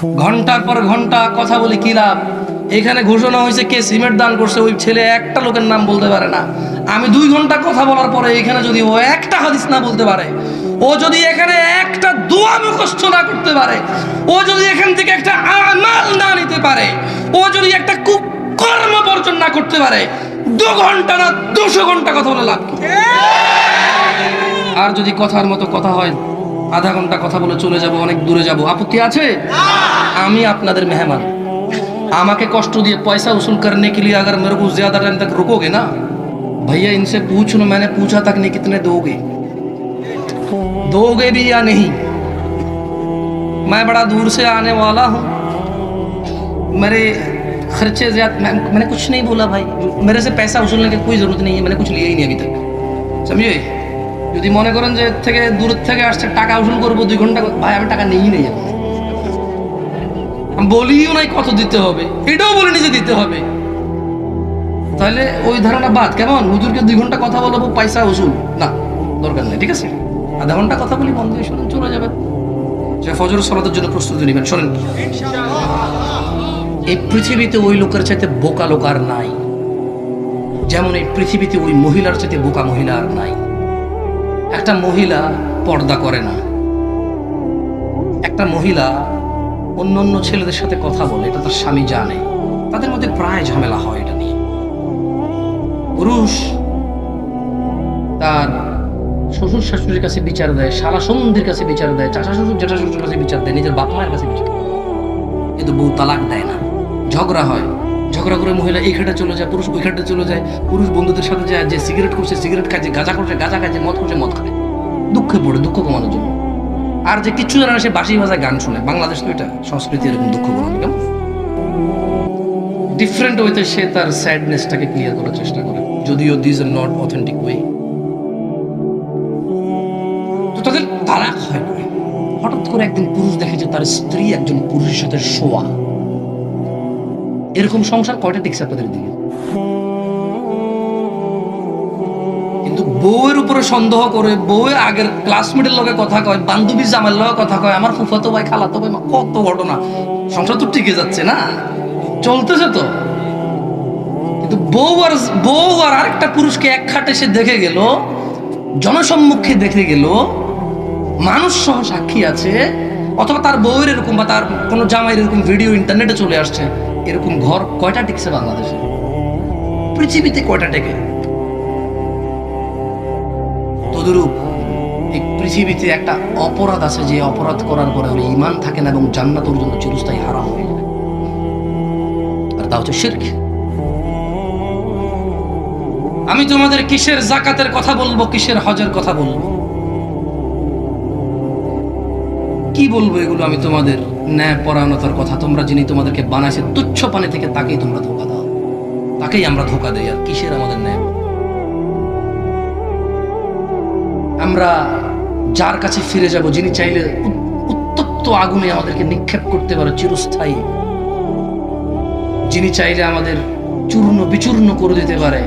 ঘন্টার পর ঘন্টা কথা বলে কি লাভ? এখানে ঘোষণা হয়েছে কে সিমেন্ট দান করছে, ওই ছেলে একটা লোকের নাম বলতে পারে না। আমি 2 ঘন্টা কথা বলার পরে এখানে যদি ও একটা হাদিস না বলতে পারে, ও যদি এখানে একটা দোয়া মুখস্থ না করতে পারে, ও যদি এখান থেকে একটা আমাল না নিতে পারে, ও যদি একটা কুকর্ম বর্জন না করতে পারে, 2 ঘন্টা না 200 ঘন্টা কথা বলে লাভ কি? আর যদি কথার মতো কথা হয়, आधा घंटा কথা বলে চলে যাব, অনেক দূরে যাব, আপত্তি আছে? আমি আপনাদের মেহমান, আমাকে কষ্ট দিয়ে पैसा वसूल करने के लिए अगर मेरे को ज्यादा टाइम तक रुकोगे ना भैया, इनसे पूछ लो, मैंने पूछा तक नहीं कितने दोगे भी या नहीं? मैं बड़ा दूर से आने वाला हूँ, मेरे खर्चे ज्यादा, मैंने कुछ नहीं बोला भाई, मेरे से पैसा वसूलने की कोई जरूरत नहीं है, मैंने कुछ लिया ही नहीं अभी तक, समझे? যদি মনে করেন যে থেকে দূর থেকে আসছে টাকা উসুল করবো 2 ঘন্টা, ভাই আমি টাকা নেই নেই, আমি বলিও নাই কত দিতে হবে, এটাও বলিনি যে দিতে হবে। তাহলে ওই ধারণা বাদ। কেমন হুজুরকে 2 ঘন্টা কথা বলবো পয়সা উসুল, না দরকার নেই, ঠিক আছে? আধা ঘন্টা কথা বলি, বন্ধ হয়ে শুনুন, চলে যাবেন, যে ফজর সালাতের জন্য প্রস্তুতি নেবেন। শোনেন, এই পৃথিবীতে ওই লোকের চাইতে বোকা লোক আর নাই, যেমন এই পৃথিবীতে ওই মহিলার চাইতে বোকা মহিলা আর নাই। একটা মহিলা পর্দা করে না, একটা মহিলা অন্য অন্য ছেলেদের সাথে কথা বলে, এটা তার স্বামী জানে, তাদের মধ্যে প্রায় ঝামেলা হয় এটা নিয়ে। পুরুষ তার শ্বশুর শাশুড়ির কাছে বিচার দেয়, শালা সন্ধির কাছে বিচার দেয়, চাচা শ্বশুর জ্যাঠা শ্বশুর কাছে বিচার দেয়, নিজের বাপ মায়ের কাছে বিচার দেয়, কিন্তু বউ তালাক দেয় না। ঝগড়া হয়, ঝগড়া করে মহিলা এই ঘাটে চলে যায়, পুরুষ ওই ঘাটে চলে যায়, পুরুষ বন্ধুদের সাথে যায়, যে সিগারেট করছে সিগারেট খায়, যে গাঁজা করছে গাঁজা খায়, যে মদ করছে মদ খায়, দুঃখে পড়ে দুঃখ কমানোর জন্য। আর যে কিচ্ছু জানে না সে বাঁশি বাজায় গান শুনে। বাংলাদেশ তো এটা সংস্কৃতি, এরকম দুঃখ কমানো, কেমন ডিফারেন্ট ওয়েতে সে তার স্যাডনেসটাকে ক্লিয়ার করার চেষ্টা করে, যদিও this are not authentic way. তো তাদের তালাক হয় না। হঠাৎ করে একদিন পুরুষ দেখে যে তার স্ত্রী একজন পুরুষের সাথে শোয়া। এরকম সংসার কয়টা টিকছে আপনাদের দিকে? কিন্তু বউয়ের উপরে সন্দেহ করে, বউয়ের আগের ক্লাসমেটের লগে কথা কয়, বান্ধবীর জামাইয়ের লগে কথা কয়, আমার ফুফাতো ভাই খালাতো ভাই, কত ঘটনা। সংসার তো টিকে যাচ্ছে না, চলতেছে তো। কিন্তু বউ আর আরেকটা পুরুষকে এক খাটে সে দেখে গেল, জনসম্মুখে দেখে গেল, মানুষ সহ সাক্ষী আছে, অথবা তার বউয়ের এরকম বা তার কোনো জামাইয়ের এরকম ভিডিও ইন্টারনেটে চলে আসছে। এরকম ঘর কয়টা টিকছে বাংলাদেশে? পৃথিবীতে কয়টা টেকে? তদরূপ এই পৃথিবীতে একটা অপরাধ আছে, যে অপরাধ করার পরে ওর ঈমান থাকে না এবং জান্নাত ওর জন্য চিরস্থায়ী হারাম হয়ে যায়, আর তা হচ্ছে শিরক। আমি তোমাদের কিসের যাকাতের কথা বলবো, কিসের হজের কথা বলবো, কি বলবো? এগুলো আমি তোমাদের ন্যায় পরায়ণতার কথা। তোমরা যিনি তোমাদেরকে বানাইছে তুচ্ছ পানি থেকে, তাকেই তোমরা ধোকা দাও, তাকেই আমরা ধোকা দেই। আর কিসের আমাদের ন্যায়? আমরা যার কাছে ফিরে যাব, যিনি চাইলে উত্তপ্ত আগুনে আমাদেরকে নিক্ষেপ করতে পারে চিরস্থায়ী, যিনি চাইলে আমাদের চূর্ণ বিচূর্ণ করে দিতে পারে,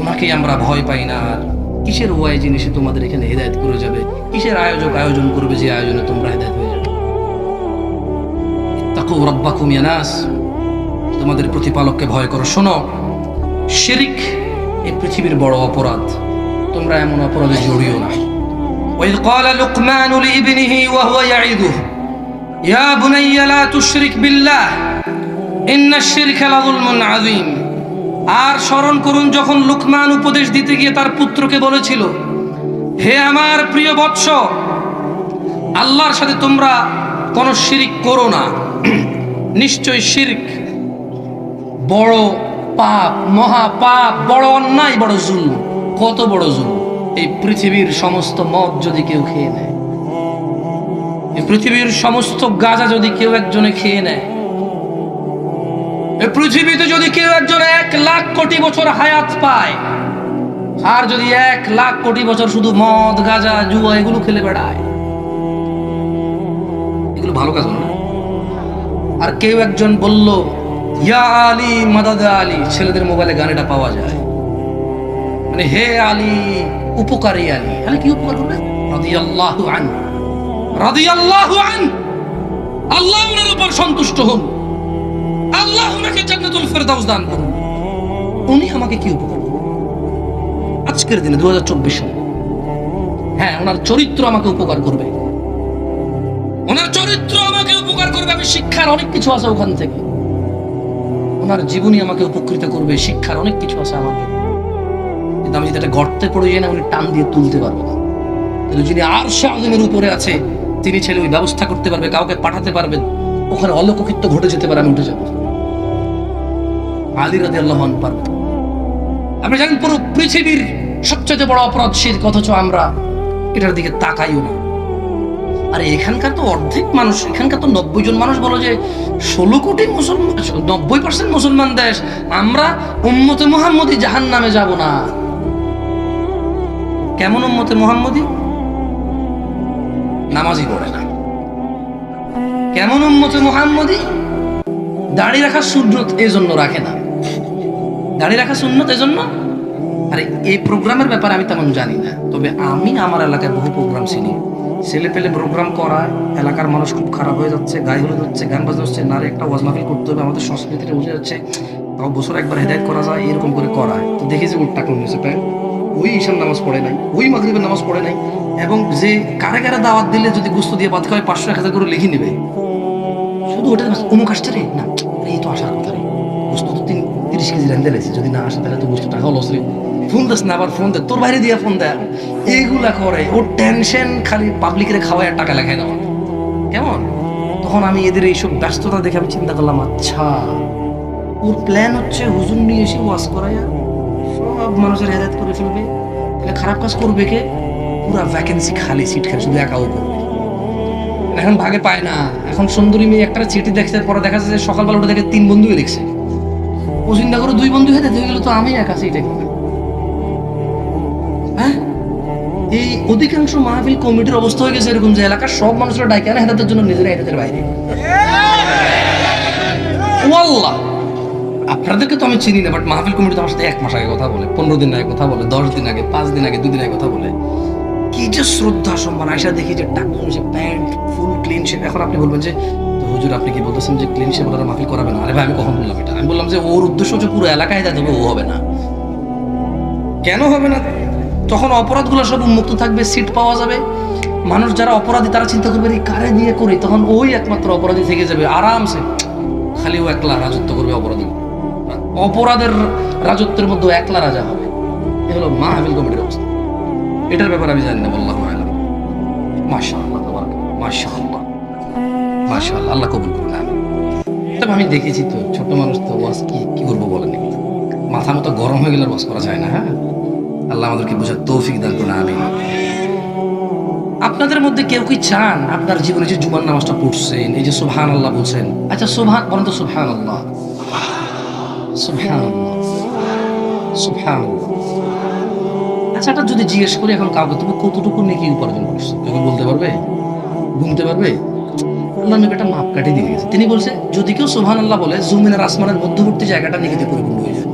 ওনাকেই আমরা ভয় পাই না। আর কিসের ওয়াই জিনিসে তোমাদের এখানে হেদায়েত করে যাবে? কিসের আয়োজন করবে যে আয়োজনে তোমরা হেদায়েত হয়ে যাবে? ইত্তাকু রাব্বাকুম ইয়া নাস, তোমাদের প্রতিপালককে ভয় করো। শোনো, শিরক এই পৃথিবীর বড় অপরাধ, তোমরা এমন অপরাধে জড়িও না। ওয়াইদ ক্বালা লুকমান লিইবনিহি ওয়া হুয়া ইয়াইদুহু ইয়া বুনাইয়া লা তুশরিক বিল্লাহ ইন্নাশ শিরকা লাযুলমুন আযীম। আর স্মরণ করুন যখন লুকমান উপদেশ দিতে গিয়ে তার পুত্রকে বলেছিল, হে আমার প্রিয় বৎস, আল্লাহর সাথে তোমরা কোনো শিরক করো না, নিশ্চয় শিরক বড় পাপ, মহা পাপ, বড় অন্যায়, বড় জুলম। কত বড় জুলম! এই পৃথিবীর সমস্ত মদ যদি কেউ খেয়ে নেয়, এই পৃথিবীর সমস্ত গাঁজা যদি কেউ একজনে খেয়ে নেয়, এই পৃথিবীতে যদি কেউ একজন 1 লাখ কোটি বছর হায়াত পায়, আর যদি 1 লাখ কোটি বছর শুধু মদ গাঁজা জুয়া এগুলো খেলে বেড়ায়, এগুলো ভালো কাজ না। আর কেউ একজন বলল ইয়া আলী মাদাদ আলী, ছেলেদের মোবাইলে গানেটা পাওয়া যায়, মানে হে আলী উপকারী আলী, আলী কি উপকার করবে? রাদিয়াল্লাহু আনহু, রাদিয়াল্লাহু আনহু, আল্লাহ ওনার উপর সন্তুষ্ট হন, আল্লাহ ওনাকে জান্নাতুল ফেরদাউস দান করুন। উনি আমাকে কি উপকার করবেন আজকের দিনে 2024 সালে? হ্যাঁ, ওনার চরিত্র আমাকে উপকার করবে, ওনার চরিত্র আমাকে উপকার করবে। আমি শিক্ষার অনেক কিছু আছে ওখান থেকে, ওনার জীবনী আমাকে উপকৃত করবে, শিক্ষার অনেক কিছু আছে আমাকে। কিন্তু আমি যদি একটা গর্তে পড়ে যাই না, উনি টান দিয়ে তুলতে পারবে না। কিন্তু যিনি আরশে আযমের উপরে আছে, তিনি ছেলে ওই ব্যবস্থা করতে পারবে, কাউকে পাঠাতে পারবেন, ওখানে অলৌকিকত্ব ঘটে যেতে পারে, আমি উঠে যাবো। আলী রাদিয়াল্লাহু আনহু পারবেন। আপনি জানেন পুরো পৃথিবীর সবচেয়ে বড় অপরাধ শিরক, অথচ আমরা এটার দিকে তাকাইও না। আরে এখানকার তো অর্ধেক মানুষ, এখানকার তো 90 জন মানুষ বলো যে 16 কোটি মুসলমান, 90% মুসলমান দেশ। আমরা উম্মতে মুহাম্মদী জাহান্নামে যাব না। কেমন উম্মতে মুহাম্মদী? নামাজই পড়ে না। কেমন উম্মতে মুহাম্মদী? দাড়ি রাখা সুন্নত এজন্য রাখে না। দাড়ি রাখা সুন্নত এজন্য। আরে এই প্রোগ্রামের ব্যাপারে আমি তেমন জানি না, তবে আমি আমার এলাকায় বহু প্রোগ্রাম চিনি। ছেলে পেলে প্রোগ্রাম করায়, এলাকার মানুষ খুব খারাপ হয়ে যাচ্ছে, গায়ে হলুদ হচ্ছে, গান বাজনা হচ্ছে, নারে একটা ওয়াজ মাহফিল করতে হবে, আমাদের সংস্কৃতিটা বুঝে যাচ্ছে, তাও বছর একবার হেদায়েত করা যায়, এরকম করে করায়। তো দেখি যে ওর টাকা নিয়েছে প্যান্ট, ওই ঈশান নামাজ পড়ে নাই, ওই মাগরিবের নামাজ পড়ে নাই, এবং যে কারে কারে দাওয়াত দিলে যদি গুস্ত দিয়ে ভাত খাওয়ায় 500-1000 করে লিখে নেবে, শুধু ওটা অমুক আসছে রে, না এই তো আসার কথা রে, গুস্ত তো 30 কেজি রান্ধে রেছি, যদি না আসে তাহলে তো গুস্ত টাকা লস রে, ফোন দিস না, আবার ফোন দে, তোর বাইরে দিয়ে ফোন দেয়, এইগুলা করে। ওর টেনশন খালি পাবলিকের খাওয়ায় আর টাকা লেখায় নেওয়া। কেমন? তখন আমি এদের এইসব ব্যস্ততা দেখে আমি চিন্তা করলাম, আচ্ছা ওর প্ল্যান হচ্ছে হুজুর নিয়ে এসে ওয়াজ করাইয়া সব মানুষের হেদায়েত করে ফেলবে। তাহলে খারাপ কাজ করবে কে? পুরা ভ্যাকেন্সি খালি, সিট খালি, শুধু একাও করবে। এখন ভাগে পায় না। এখন সুন্দরী মেয়ে একটা চিঠি দেখছে, পরে দেখা যাচ্ছে সকালবেলা উঠে দেখে 3 বন্ধুই লিখছে। ও চিন্তা করে 2 বন্ধু হেদায়েত হয়ে গেল, তো আমি একা সিটে করবে। হ্যাঁ, এই অধিকাংশ মাহফিল কমিটির অবস্থা হয়ে গেছে এরকম যে এলাকার সব মানুষরা ডাইকে আনে হেদায়েতের জন্য, নিজেরা হেদায়েতের বাইরে। ওয়াল্লাহ, আপনাদেরকে তো আমি চিনি না, বাট মাহফিল কমিটি তো আমার সাথে 1 মাস আগে কথা বলে, 15 দিন আগে কথা বলে, 10 দিন আগে, 5 দিন আগে, 2 দিন আগে কথা বলে। কি যে শ্রদ্ধা সম্মান! আয়সা দেখি যে টাকা যে প্যান্ট ফুল ক্লিন শেপ। এখন আপনি বলবেন যে হুজুর আপনি কি বলতেছেন যে ক্লিন শেপ ওরা মাহফিল করাবে না? আরে ভাই, আমি কখন বললাম এটা? আমি বললাম যে ওর উদ্দেশ্য হচ্ছে পুরো এলাকায় হেদায়েত হবে, ও হবে না। কেন হবে না? তখন অপরাধগুলো সব উন্মুক্ত থাকবে, সিট পাওয়া যাবে, মানুষ যারা অপরাধী তারা চিন্তা করবে এই কারে দিয়ে করি, তখন ওই একমাত্র অপরাধী থেকে যাবে আরামসে। খালি ও একলা রাজত্ব করবে, অপরাধী অপরাধের রাজত্বের মধ্যে একলা রাজা হবে। এ হলো মাহফিল কমিটির অবস্থা। এটার ব্যাপারে আমি জানি না, আল্লাহু আ'লাম। মাশাআল্লাহ, মাশাআল্লাহ, মাশাআল্লাহ, আল্লাহ কবুল করুন। তবে আমি দেখেছি তো, ছোট মানুষ তো ওয়াজ কি করবো বলেন, মাথা মতো গরম হয়ে গেলে ওয়াজ করা যায় না। হ্যাঁ, আল্লাহ আমাদেরকে বোঝার তৌফিক দান করুন, আমিন। আপনাদের মধ্যে কেউ কি চান আপনার জীবনে যে জুমার নামাজটা পড়ছেন, এই যে সুবহানাল্লাহ বলছেন, আচ্ছা সুবহান বলেন তো, সুবহানাল্লাহ, সুবহানাল্লাহ, সুবহানাল্লাহ। আচ্ছা, এটা যদি জিজ্ঞেস করি এখন কাউকে, তুমি কতটুকু নেকি উপার্জন করছো, কেউ বলতে পারবে? গুনতে পারবে? আল্লাহ নবী একটা মাপকাঠি দিয়ে গেছে। তিনি বলছে যদি কেউ সুবহানাল্লাহ বলে, জমিন আর আসমানের মধ্যবর্তী জায়গাটা নেকিতে পরিপূর্ণ হয়ে যায়।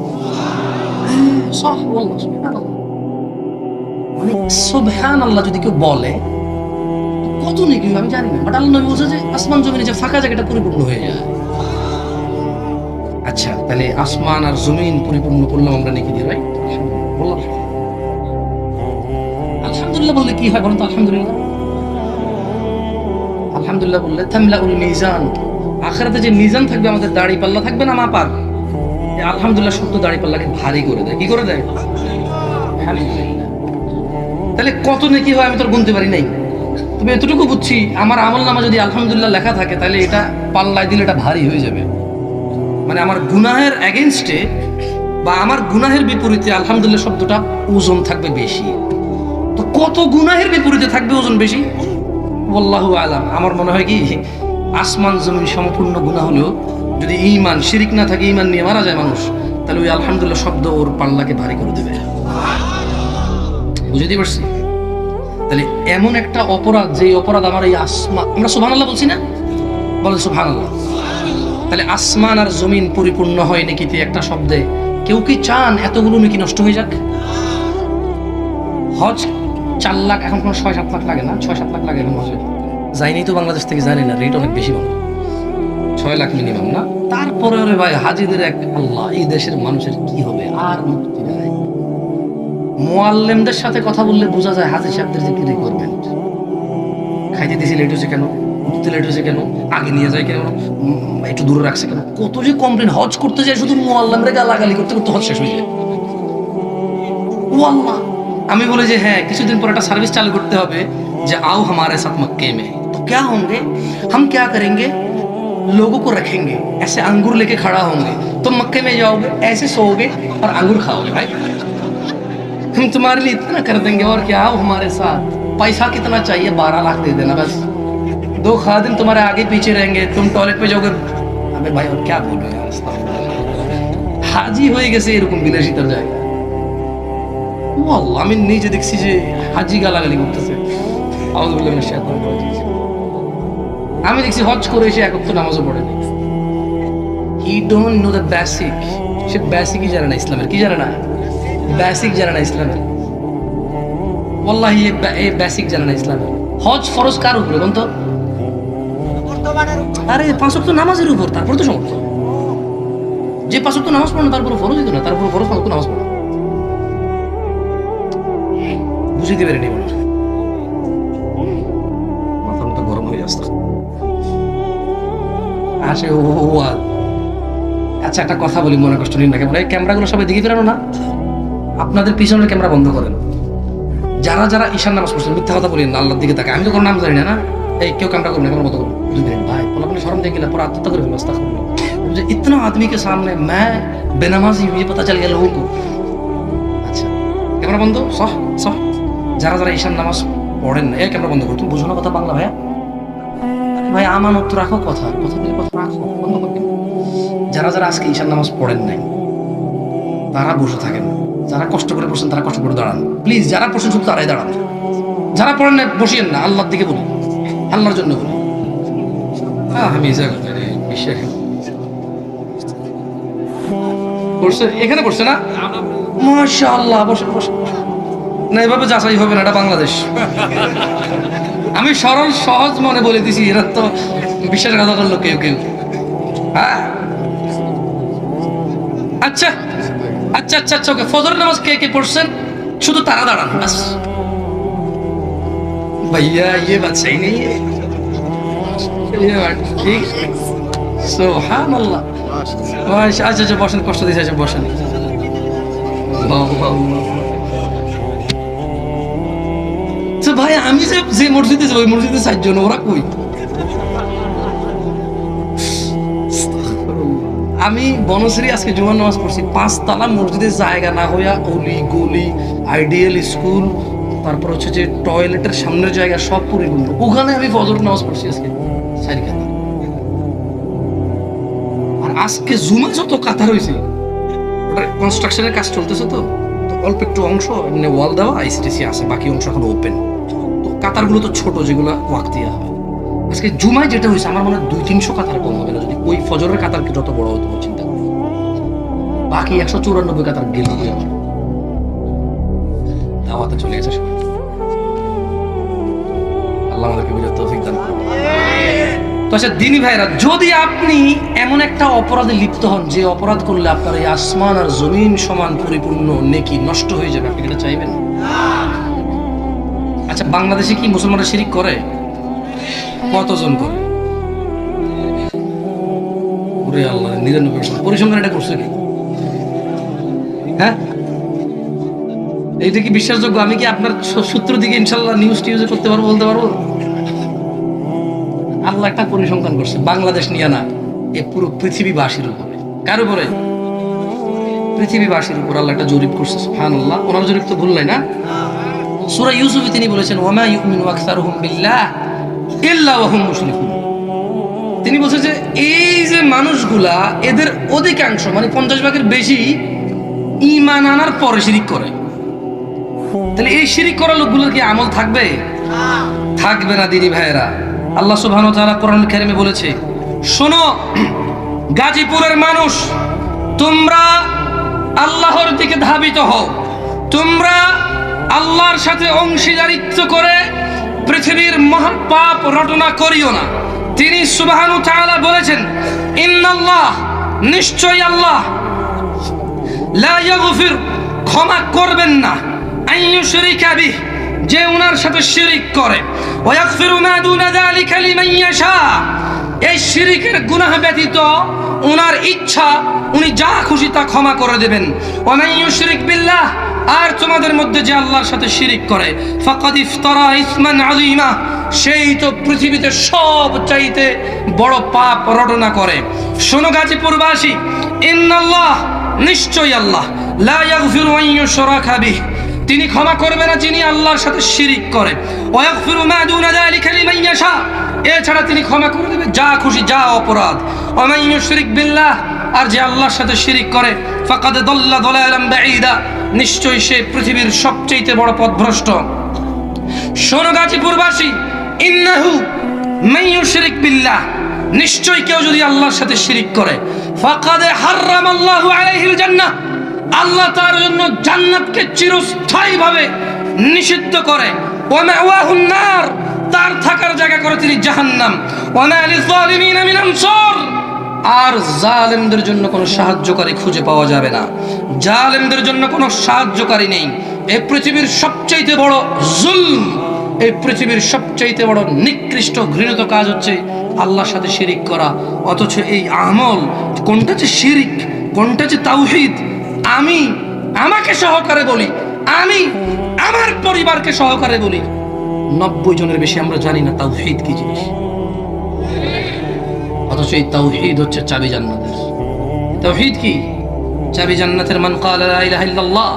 মানে সুবহানাল্লাহ যদি কেউ বলে কত নেকি আমি জানি না, বাট আল্লাহ নবী বলছে যে আসমান জমিনে যে ফাঁকা জায়গাটা পরিপূর্ণ হয়ে যায়। আচ্ছা, তাহলে আসমান আর জমিন পরিপূর্ণ করলাম আমরা নেকি দিয়ে, রাইট? বললাম আলহামদুলিল্লাহ বললে কি হয় বলেন তো? আলহামদুলিল্লাহ, আলহামদুলিল্লাহ বললে তামলাউল মিজান, আখিরাতে যে মিজান থাকবে, আমাদের দাড়ি পাল্লা থাকবে না মাপার, এই আলহামদুলিল্লাহ শব্দ দাড়ি পাল্লাকে ভারী করে দেয়। কি করে দেয়? আলহামদুলিল্লাহ। তাহলে কত নেকি হয় আমি তো গুনতে পারি নাই, তবে এতটুকু বুঝছি আমার আমল নামা যদি আলহামদুলিল্লাহ লেখা থাকে, তাহলে এটা পাল্লায় দিলে এটা ভারী হয়ে যাবে। মানে আমার গুনাহের এগেইনস্টে বা আমার গুনাহের বিপরীতে আলহামদুলিল্লাহ শব্দটা ওজন থাকবে বেশি। তো কত গুনাহের বিপরীতে থাকবে ওজন বেশি? আল্লাহু আ'লাম। আমার মনে হয় কি, আসমান জমিন সম্পূর্ণ গুনাহ হলেও যদি ঈমান শিরিক না থাকে, ঈমান নিয়ে মারা যায় মানুষ, তাহলে ওই আলহামদুলিল্লাহ শব্দ ওর পাল্লাকে ভারী করে দেবে। বুঝতে পারছি? তাহলে এমন একটা অপরাধ, যে অপরাধ আমার এই আসমান, আমরা সুবহানাল্লাহ বলছি না, বলেন সুবহানাল্লাহ। তাহলে আসমান আর জমিন পরিপূর্ণ হয় নেকিতে একটা শব্দে। কেউ কি চান এতগুলো নেকি নষ্ট হয়ে যাক? হজ 4 লাখ, এখন কোনো 6-7 লাখ লাগে না, 6-7 লাখ লাগে এখন হজে। যাইনি তো বাংলাদেশ থেকে, জানি না, রেট অনেক বেশি বাংলা। 6 লাখ মিনিমাম না? তারপরে ওরে ভাই হাজিদের এক আল্লাহ, এই দেশের মানুষের কি হবে আর মুক্তি নাই। মুআল্লিমদের সাথে কথা বললে বোঝা যায় হাজি সাহেবদের যে কি রিকোয়ারমেন্ট। খাইতে দিয়েছে লেট হয়েছে কেন, উঠতে লেট হয়েছে কেন, আগে নিয়ে যায় কেন, একটু দূরে রাখছে কেন, কত যে কমপ্লেন। হজ করতে যায় শুধু মুআল্লিমরা গালাগালি করতে করতে হজ শেষ হয়ে যায়। ও আল্লাহ, আমি বলি যে হ্যাঁ কিছুদিন পর একটা সার্ভিস চালু করতে হবে যে आओ हमारे साथ मक्के में। तो क्या होंगे, हम क्या करेंगे, लोगों को रखेंगे, ऐसे अंगूर लेके खड़ा होंगे, तुम मक्के में जाओगे, ऐसे सोओगे और अंगूर खाओगे। भाई हम तुम्हारे लिए इतना कर देंगे और क्या, आओ हमारे साथ। पैसा कितना चाहिए, 12 लाख दे देना बस। 2 खादिम तुम्हारे आगे पीछे रहेंगे, तुम टॉयलेट पे जाओगे। अबे भाई और क्या बोल रहे हैं, হাজি হয়ে গেছে এরকম বিলাসিতার জায়গা। ও আল্লাহ, আমি নিজে দেখছি যে হাজি গালাগালি করতেছে। আমি দেখছি হজ করে এসে এক ওয়াক্ত নামাজও পড়ে নাই। He don't know the basic. সে বেসিকই জানে না ইসলামের। কি জানে না? বেসিক জানে না ইসলামের। ওয়াল্লাহি এই বেসিক জানে না ইসলামের। হজ ফরজ কার উপরে বলতো? আরে 5 ওয়াক্ত নামাজের উপর, তারপর তো সমর্থ। যে 5 ওয়াক্ত নামাজ পড়ে না তারপর ফরজ দিত না, তারপর ফরজ 5 ওয়াক্ত নামাজ পড়ে। বুঝিতে পারিনি বলো, মাথা মতো গরম হয়ে আসছে। আসে ও আচ্ছা একটা কথা বলি, মনে কষ্ট নিন না কেমন। এই ক্যামেরাগুলো সবাই দিকে ফেরানো না, আপনাদের পিছনের ক্যামেরা বন্ধ করেন। যারা যারা ঈশান নামাজ পড়ছেন মিথ্যা কথা বলেন না, আল্লাহর দিকে তাকায়। আমি তো কোনো নাম জানি না, না এই কেউ ক্যামেরা করবেন, ক্যামেরা বন্ধ করুন। ভাই আপনি শরম দিয়ে গেলে পরে আত্মহত্যা করে ফেলবো। আস্তাগফিরুল্লাহ। इतना आदमी के सामने मैं बेनमाजी ये पता चल गया लोगों को। আচ্ছা ক্যামেরা বন্ধ। সহ সহ যারা যারা ঈশান নামাজ পড়েন না, এই ক্যামেরা বন্ধ করো। তুমি বুঝো না কথা বাংলা ভাইয়া? ভাই আমানত রাখো, কথা কথা দিয়ে কথা রাখো, বন্ধ করবেন। যারা যারা আজকে ঈশান নামাজ পড়েন নাই তারা বসে থাকেন, যারা কষ্ট করে পড়ছেন তারা কষ্ট করে দাঁড়ান। প্লিজ যারা পড়ছেন শুধু তারাই দাঁড়ান, যারা পড়েন না বসিয়েন না। আল্লাহর দিকে বলি, আল্লাহর জন্য বলি। আমি বিশ্বাস পড়ছে, এখানে পড়ছে না? মাশাআল্লাহ, বসে বসে না, এভাবে যাচাই হবে না, এটা বাংলাদেশ। আমি সরল সহজ মনে বলে দিছি, এরা তো বিশ্বাসঘাতক করলো কেউ কেউ। হ্যাঁ আচ্ছা আচ্ছা আচ্ছা আচ্ছা ওকে। ফজরের নামাজ কে কে পড়ছেন শুধু তারা দাঁড়ান বাস। ভাইয়া ये बात सही नहीं है, ये बात ठीक। সুবহানাল্লাহ। আচ্ছা আচ্ছা বসেন, কষ্ট দিয়েছে। আচ্ছা বসেন। তো ভাই আমি যে মসজিদে যাবো, ওই মসজিদে 4 জন, ওরা কই? আমি বনশ্রী আজকে জুমার নামাজ পড়ছি, 5 তালা মসজিদের জায়গা না হইয়া অলি গলি আইডিয়াল স্কুল, তারপর হচ্ছে যে টয়লেটের সামনের জায়গা সব পরিপূর্ণ, ওখানে আমি ফজর নামাজ পড়ছি আজকে 4 কাতার। আর আজকে জুমা যত কাতার হয়েছে, ওটা কনস্ট্রাকশনের কাজ চলতেছে, তো অল্প একটু অংশ এমনি ওয়াল দেওয়া আইসিটিসি আছে, বাকি অংশ এখন ওপেন। তো কাতারগুলো তো ছোট, যেগুলো ওয়াক্তিয়া হয়। আজকে জুমায় যেটা হয়েছে আমার মনে হয় 200-300 কাতার কম হবে না, যদি ওই ফজরের কাতারকে যত বড় হতো চিন্তা করি। বাকি 194 কাতার গেল আমার দাওয়াতে চলে গেছে। আল্লাহ আমাদেরকে বুঝার তৌফিক দান করুন। তো আচ্ছা দিনী ভাইরা, যদি আপনি এমন একটা অপরাধে লিপ্ত হন যে অপরাধ করলে আপনার এই আসমান আর জমিন সমান পরিপূর্ণ নেকি নষ্ট হয়ে যাবে, আপনি এটা চাইবেন? আচ্ছা বাংলাদেশে কি মুসলমানরা শিরিক করে? কতজন করে? ওরে আল্লাহ, 99%। পরিসংখ্যান এটা করছে কি? হ্যাঁ, এইটা কি বিশ্বাসযোগ্য? আমি কি আপনার সূত্র দিকে ইনশাল্লাহ নিউজ টিউজে করতে পারবো, বলতে পারবো? আল্লাহ একটা পরিসংখ্যান করছে, বাংলাদেশ নিয়ে না, এ পুরো পৃথিবীবাসীর উপরে। কার উপরে? পৃথিবীবাসীর উপর আল্লাহ একটা জরিপ করছে। সুবহানাল্লাহ। ওনার জরিপ তো ভুল নাই না? সূরা ইউসুফে তিনি বলেছেন ওয়ামা ইউমিনু আকসারুহুম বিল্লাহ ইল্লা ওয়া হুম মুশরিকুন। তিনি বলছেন যে এই যে মানুষগুলা, এদের অধিকাংশ মানে 50 ভাগের বেশি ঈমান আনার পরে শিরিক করে। তাহলে এই শিরিক করা লোকগুলোর কি আমল থাকবে? থাকবে না দিনী ভাইয়েরা। আল্লাহ সুবহানাহু ওয়া তাআলা কোরআনুল কারীমে বলেছে, শোনো গাজীপুরের মানুষ, তোমরা আল্লাহর দিকে ধাবিত হও, তোমরা আল্লাহর সাথে অংশীদারিত্ব করে পৃথিবীর মহাপাপ রটনা করিও না। তিনি সুবহানাহু ওয়া তাআলা বলেছেন, ইন্নাল্লাহ, নিশ্চয়ই আল্লাহ, লা ইয়াগফির, ক্ষমা করবেন না, আন ইউশরিকা বিহি, যে উনার সাথে শিরিক করে, ওয়া ইয়াগফিরু মা দুনা যালিকা লিমান ইয়াশা, এই শিরিকের গুনাহ ব্যতীত উনার ইচ্ছা উনি যা খুশি তা ক্ষমা করে দেবেন। ওয়া মান ইউশরিক বিল্লাহ, আর তোমাদের মধ্যে যে আল্লাহর সাথে শিরিক করে, ফাকাদ ইফতারা ইসমান আযীমা, সেই তো পৃথিবীতে সব চাইতে বড় পাপ রটনা করে। শোনো গাজীপুরবাসী, ইন্নাল্লাহ, নিশ্চয়ই আল্লাহ, লা ইয়াগফিরু আন ইউশরাকা বিহি, তিনি ক্ষমা করবে না যিনি আল্লাহর সাথে শিরিক করে, ওয়া ইয়াগফিরু মা দুনা যালিকা লিমান ইয়াশা, এছাড়া তিনি ক্ষমা করে দেবে যা খুশি যা অপরাধ। ওয়া মান ইউশরিক বিল্লাহ, আর যে আল্লাহর সাথে শিরিক করে, ফাকাদ দাল্লা দালালান বাঈদা, নিশ্চয়ই সে পৃথিবীর সবচেয়ে বড় পথভ্রষ্ট। শোনো গাজীপুরবাসী, ইন্নাহু মান ইউশরিক বিল্লাহ, নিশ্চয়ই কেউ যদি আল্লাহর সাথে শিরিক করে, ফাকাদ হারামাল্লাহু আলাইহিল জান্নাহ, আল্লাহ তার জন্য জান্নাতকে চিরস্থায়ীভাবে নিষিদ্ধ করে। ওয়া মাওয়াহুন নার, তার থাকার জায়গা করে তিনি জাহান্নাম। ওয়া মা লিয-যালিমিনা মিন আনসার, আর জালেমদের জন্য কোনো সাহায্যকারী খুঁজে পাওয়া যাবে না। জালেমদের জন্য কোনো সাহায্যকারী নেই। এই পৃথিবীর সবচেয়ে বড় জুলম, এই পৃথিবীর সবচেয়ে বড় নিকৃষ্ট ঘৃণিত কাজ হচ্ছে আল্লাহর সাথে শিরিক করা। অথচ এই আমল, কোনটা যে শিরিক, কোনটা যে তাওহীদ, আমি আমাকে সহকারে বলি, আমি আমার পরিবারকে সহকারে বলি, 90 জনের বেশি আমরা জানি না তাওহীদ কি জিনিস। অথচ এই তাওহীদ হচ্ছে চাবি জান্নাতের। তাওহীদ কি? চাবি জান্নাতের। মান ক্বালা লা ইলাহা ইল্লাল্লাহ,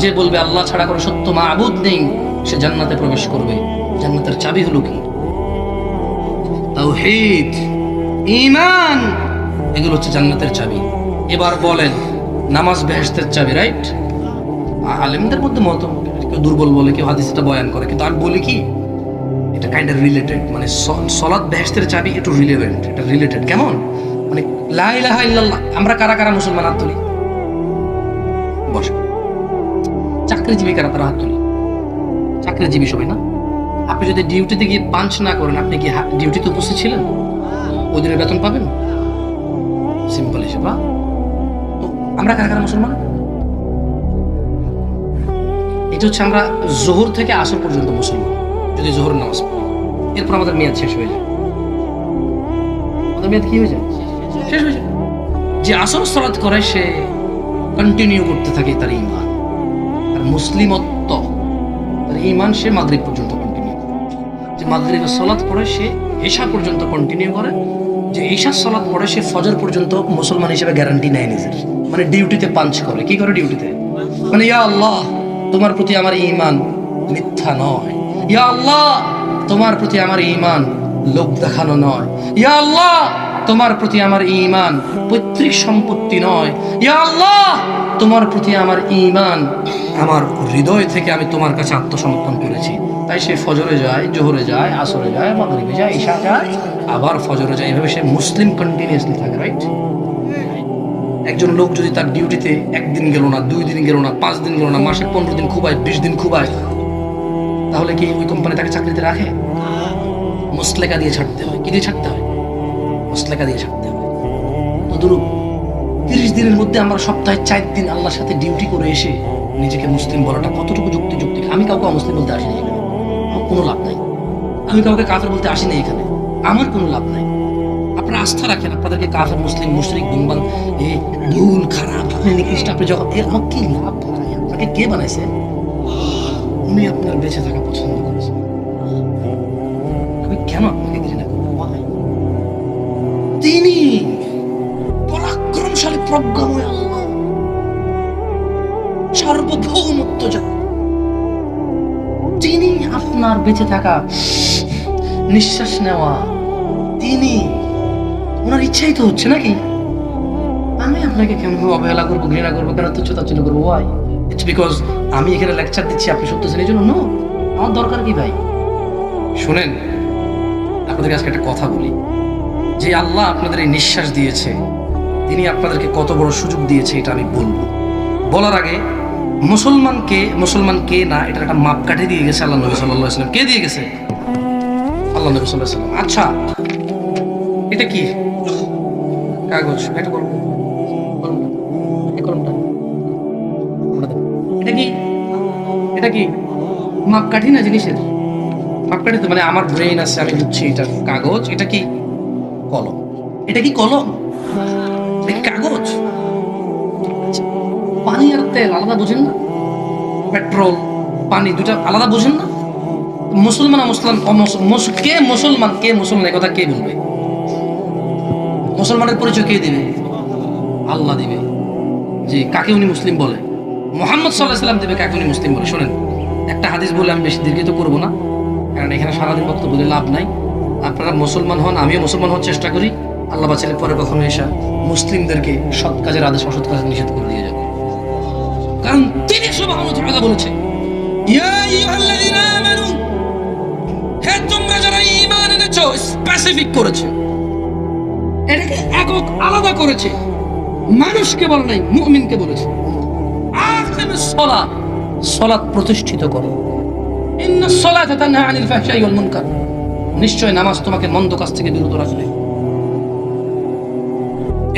যে বলবে আল্লাহ ছাড়া কোনো সত্য মাবুদ নেই, সে জান্নাতে প্রবেশ করবে। জান্নাতের চাবি হলো কি? তাওহীদ, ঈমান, এগুলো হচ্ছে জান্নাতের চাবি। এবার বলেন, নামাজ বেহেশতের চাবি, রাইট? আলেমদের মধ্যে মত, কেউ দুর্বল বলে, কেউ হাদিসটা বয়ান করে, কিন্তু আমি বলি কি, এটা কাইন্ড অফ রিলেটেড। মানে সালাত বেহেশতের চাবি, একটু রিলেভেন্ট, এটা রিলেটেড। কেমন? মানে লা ইলাহা ইল্লাল্লাহ, আমরা কারা কারা মুসলমান হাত তুলি? বসে। চাকরিজীবী কারা, তারা হাত তুলি? চাকরিজীবী সবাই না? আপনি যদি ডিউটিতে গিয়ে পাঞ্চ না করেন, আপনি কি ডিউটিতে উপস্থিত ছিলেন? ওই দিনের বেতন পাবেন? সিম্পল হিসেব। তো আমরা কারা কারা মুসলমান? এটা হচ্ছে আমরা জোহর থেকে আসর পর্যন্ত মুসলমান, যদি জোহরের নামাজ পড়ি। এরপর আমাদের মেয়াদ শেষ হয়ে যায়। আমাদের মেয়াদ কি হয়ে যায়? শেষ হয়ে যায়। যে আসর সালাত করে সে কন্টিনিউ করতে থাকে তার ঈমান, তার মুসলিমত্ব, তার ঈমান সে মাগরিব পর্যন্ত কন্টিনিউ করে। যে মাগরিবের সালাত পড়ে সে ঈশা পর্যন্ত কন্টিনিউ করে, যে ঈশার সালাত পড়ে সে ফজর পর্যন্ত মুসলমান হিসেবে গ্যারান্টি নেয় নিজের। মানে ডিউটিতে পাঞ্চ করে। কি করে ডিউটিতে? মানে ইয়া আল্লাহ, তোমার প্রতি আমার ঈমান মিথ্যা নয়। ইয়া আল্লাহ, তোমার প্রতি আমার ঈমান লোক দেখানো নয়। ইয়া আল্লাহ, তোমার প্রতি আমার ঈমান পৈতৃক সম্পত্তি নয়। ইয়া আল্লাহ, তোমার প্রতি আমার ঈমান আমার হৃদয় থেকে আমি তোমার কাছে আত্মসমর্পণ করেছি। তাই সে ফজরে যায়, জোহরে যায়, আসরে যায়, মাগরিবে যায়, ঈশা যায়, আবার ফজরে যায়। এভাবে সে মুসলিম কন্টিনিউয়াসলি থাকে, রাইট? একজন লোক যদি তার ডিউটিতে একদিন গেল না, 2 দিন গেল না, 5 দিন গেল না, মাসে 15 দিন খুবায়, 20 দিন খুবায়, তাহলে কি ওই কোম্পানি তাকে চাকরিতে রাখে? মুসলেকা দিয়ে ছাড়তে হয়। কি দিয়ে ছাড়তে হয়? মুসলেকা দিয়ে ছাড়তে হয়। তো ধরুন 30 দিনের মধ্যে আমরা সপ্তাহে 4 দিন আল্লাহর সাথে ডিউটি করে এসে নিজেকে মুসলিম বলাটা কতটুকু যুক্তিযুক্ত? আমি কাউকে অমুসলিম বলতে আসিনি এখানে, আমার কোনো লাভ নাই। আমি কাউকে কাফের বলতে আসিনি এখানে, আমার কোনো লাভ নাই। আপনারা আস্থা রাখেন, আপনাদেরকে কাফের, মুসলিম, মুশরিক, গুমবান, ভুল, খারাপ, আপনি নিকৃষ্ট, আপনি যখন, এর আমার কি লাভ? আপনাকে কে বানাইছে? উনি আপনার বেঁচে থাকা পছন্দ করেছেন। আমি কেন আপনাকে ঘৃণা করব? তিনি পরাক্রমশালী, প্রজ্ঞাময় আল্লাহ, সার্বভৌমত্ব যান। তিনি আপনার বেঁচে থাকা, নিঃশ্বাস নেওয়া, তিনি, ওনার ইচ্ছাই তো হচ্ছে নাকি? আমি আপনাকে কেমন অবহেলা করবো, ঘৃণা করবো, কেন তুচ্ছতাচ্ছিল্য করবো? ওয়াই? ইটস বিকজ আমি এখানে লেকচার দিচ্ছি, আপনি সত্য শ্রেণীর জন্য? নো, আমার দরকার কি ভাই? শুনেন, আপনাদেরকে আজকে একটা কথা বলি। যে আল্লাহ আপনাদের এই নিঃশ্বাস দিয়েছে, তিনি আপনাদেরকে কত বড় সুযোগ দিয়েছে এটা আমি বলবো। বলার আগে মুসলমান কে না, এটার একটা মাপকাঠি দিয়ে গেছে আল্লাহ নবী সাল্লাল্লাহু আলাইহি ওয়াসাল্লাম। কে দিয়ে গেছে? আল্লাহ নবী সাল্লাল্লাহু আলাইহি ওয়াসাল্লাম। আচ্ছা এটা কি কাগজ, এটা বলবো এই কলমটা এটা কি, এটা কি মাপকাঠি না জিনিসের মাপকাঠি তো, মানে আমার ব্রেইন আছে আমি বুঝছি এটা কাগজ, এটা কি কলম, এটা কি কলম, এটা কি কাগজ। আচ্ছা, পানি আর তেল আলাদা বোঝেন না? পেট্রোল পানি দুটা আলাদা বোঝেন না? মুসলমান কে মুসলমান কে মুসলমান এই কথা কে বলবে? মুসলমানের পরিচয় কে দিবে? আল্লাহ দিবে। যে কাকে উনি মুসলিম বলে, মুহাম্মদ সাল্লাল্লাহু আলাইহি ওয়াসাল্লাম দিবে কাকে উনি মুসলিম বলে। শোনেন একটা হাদিস বলে আমি বেশি দীর্ঘিত করবো না, কারণ এখানে সারাদিন বক্তব্য বলে লাভ নাই। আপনারা মুসলমান হন, আমিও মুসলমান হওয়ার চেষ্টা করি। আল্লাহ বাঁচালে পরে কখনো এসা মুসলিমদেরকে সৎ কাজের আদেশ অসৎ কাজের নিষেধ করে দিয়ে যাবে, কারণ তিনি সুবহানাহু ওয়া তাআলা বলেছেন ইয়া আইয়ুহাল্লাযীনা আমানু, হে তোমরা যারা ঈমান এনেছো, স্পেসিফিক করেছে, এটাকে একক আলাদা করেছে, মানুষকে বলে নাই, মুমিনকে বলেছে। আকিমিস সালাত, সালাত প্রতিষ্ঠিত করো। ইন্নাস সালাতা তানহা আনিল ফাহশাই ওয়াল মুনকার, নিশ্চয় নামাজ তোমাকে মন্দ কাজ থেকে বিরত রাখবে।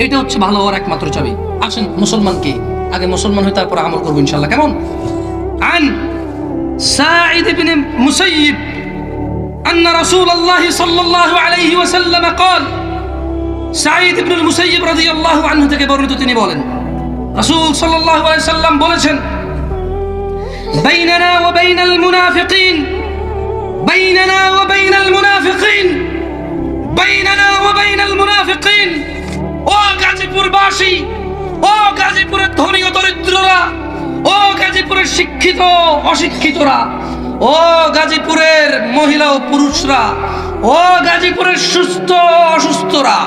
এটা হচ্ছে ভালো হওয়ার একমাত্র চাবি। আসেন মুসলমান কে, আগে মুসলমান হই তারপর আমল করব ইনশাআল্লাহ, কেমন? আন সাঈদ ইবনে মুসাইয়িব আন্না রাসূলুল্লাহ সাল্লাল্লাহু আলাইহি ওয়াসাল্লাম قال, সাঈদ ইবনে মুসাইয়িব রাদিয়াল্লাহু আনহু থেকে বর্ণিত, তিনি বলেন রাসূল সাল্লাল্লাহু আলাইহি সাল্লাম বলেছেন বাইনানা ওয়া বাইনাল মুনাফিকিন, বাইনানা ওয়া বাইনাল মুনাফিকিন, বাইনানা ওয়া বাইনাল মুনাফিকিন। ও গাজীপুরবাসী, ও গাজীপুরের ধনী ও দরিদ্ররা, ও গাজীপুরের শিক্ষিত অশিক্ষিতরা, ও গাজীপুরের মহিলা ও পুরুষরা, ও গাজীপুরের সুস্থ অসুস্থরা,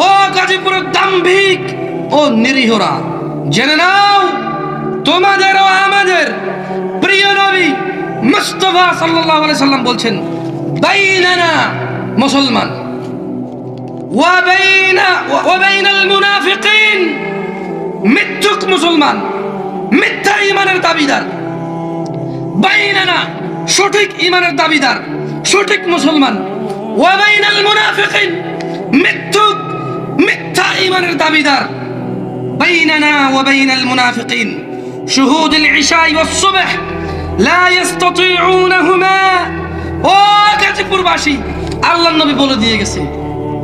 ও গাজীপুরের দাম্ভিক ও নিরীহরা, জেনে নাও তোমাদের ও আমাদের প্রিয় নবী মুস্তাফা সাল্লাল্লাহু আলাইহি সাল্লাম বলছেন বাইনানা মুসলমান ওয়া বাইনাল মুনাফিকিন, মিথ্যুক মুসলমান, মিথ্যা ঈমানের দাবিদার, বাইনানা সঠিক ঈমানের দাবিদার, সঠিক মুসলমান, ওয়া বাইনাল মুনাফিকিন মিথ্যুক মিথ্যা ঈমানের দাবিদার, বাইনানা ওয়া বাইনাল মুনাফিকিন শুহুদুল ইশা ওয়াস সুবহ লা ইস্তাতিউনাহুমা। ও গাজীপুরবাসী, আল্লাহর নবী বলে দিয়ে গেছে,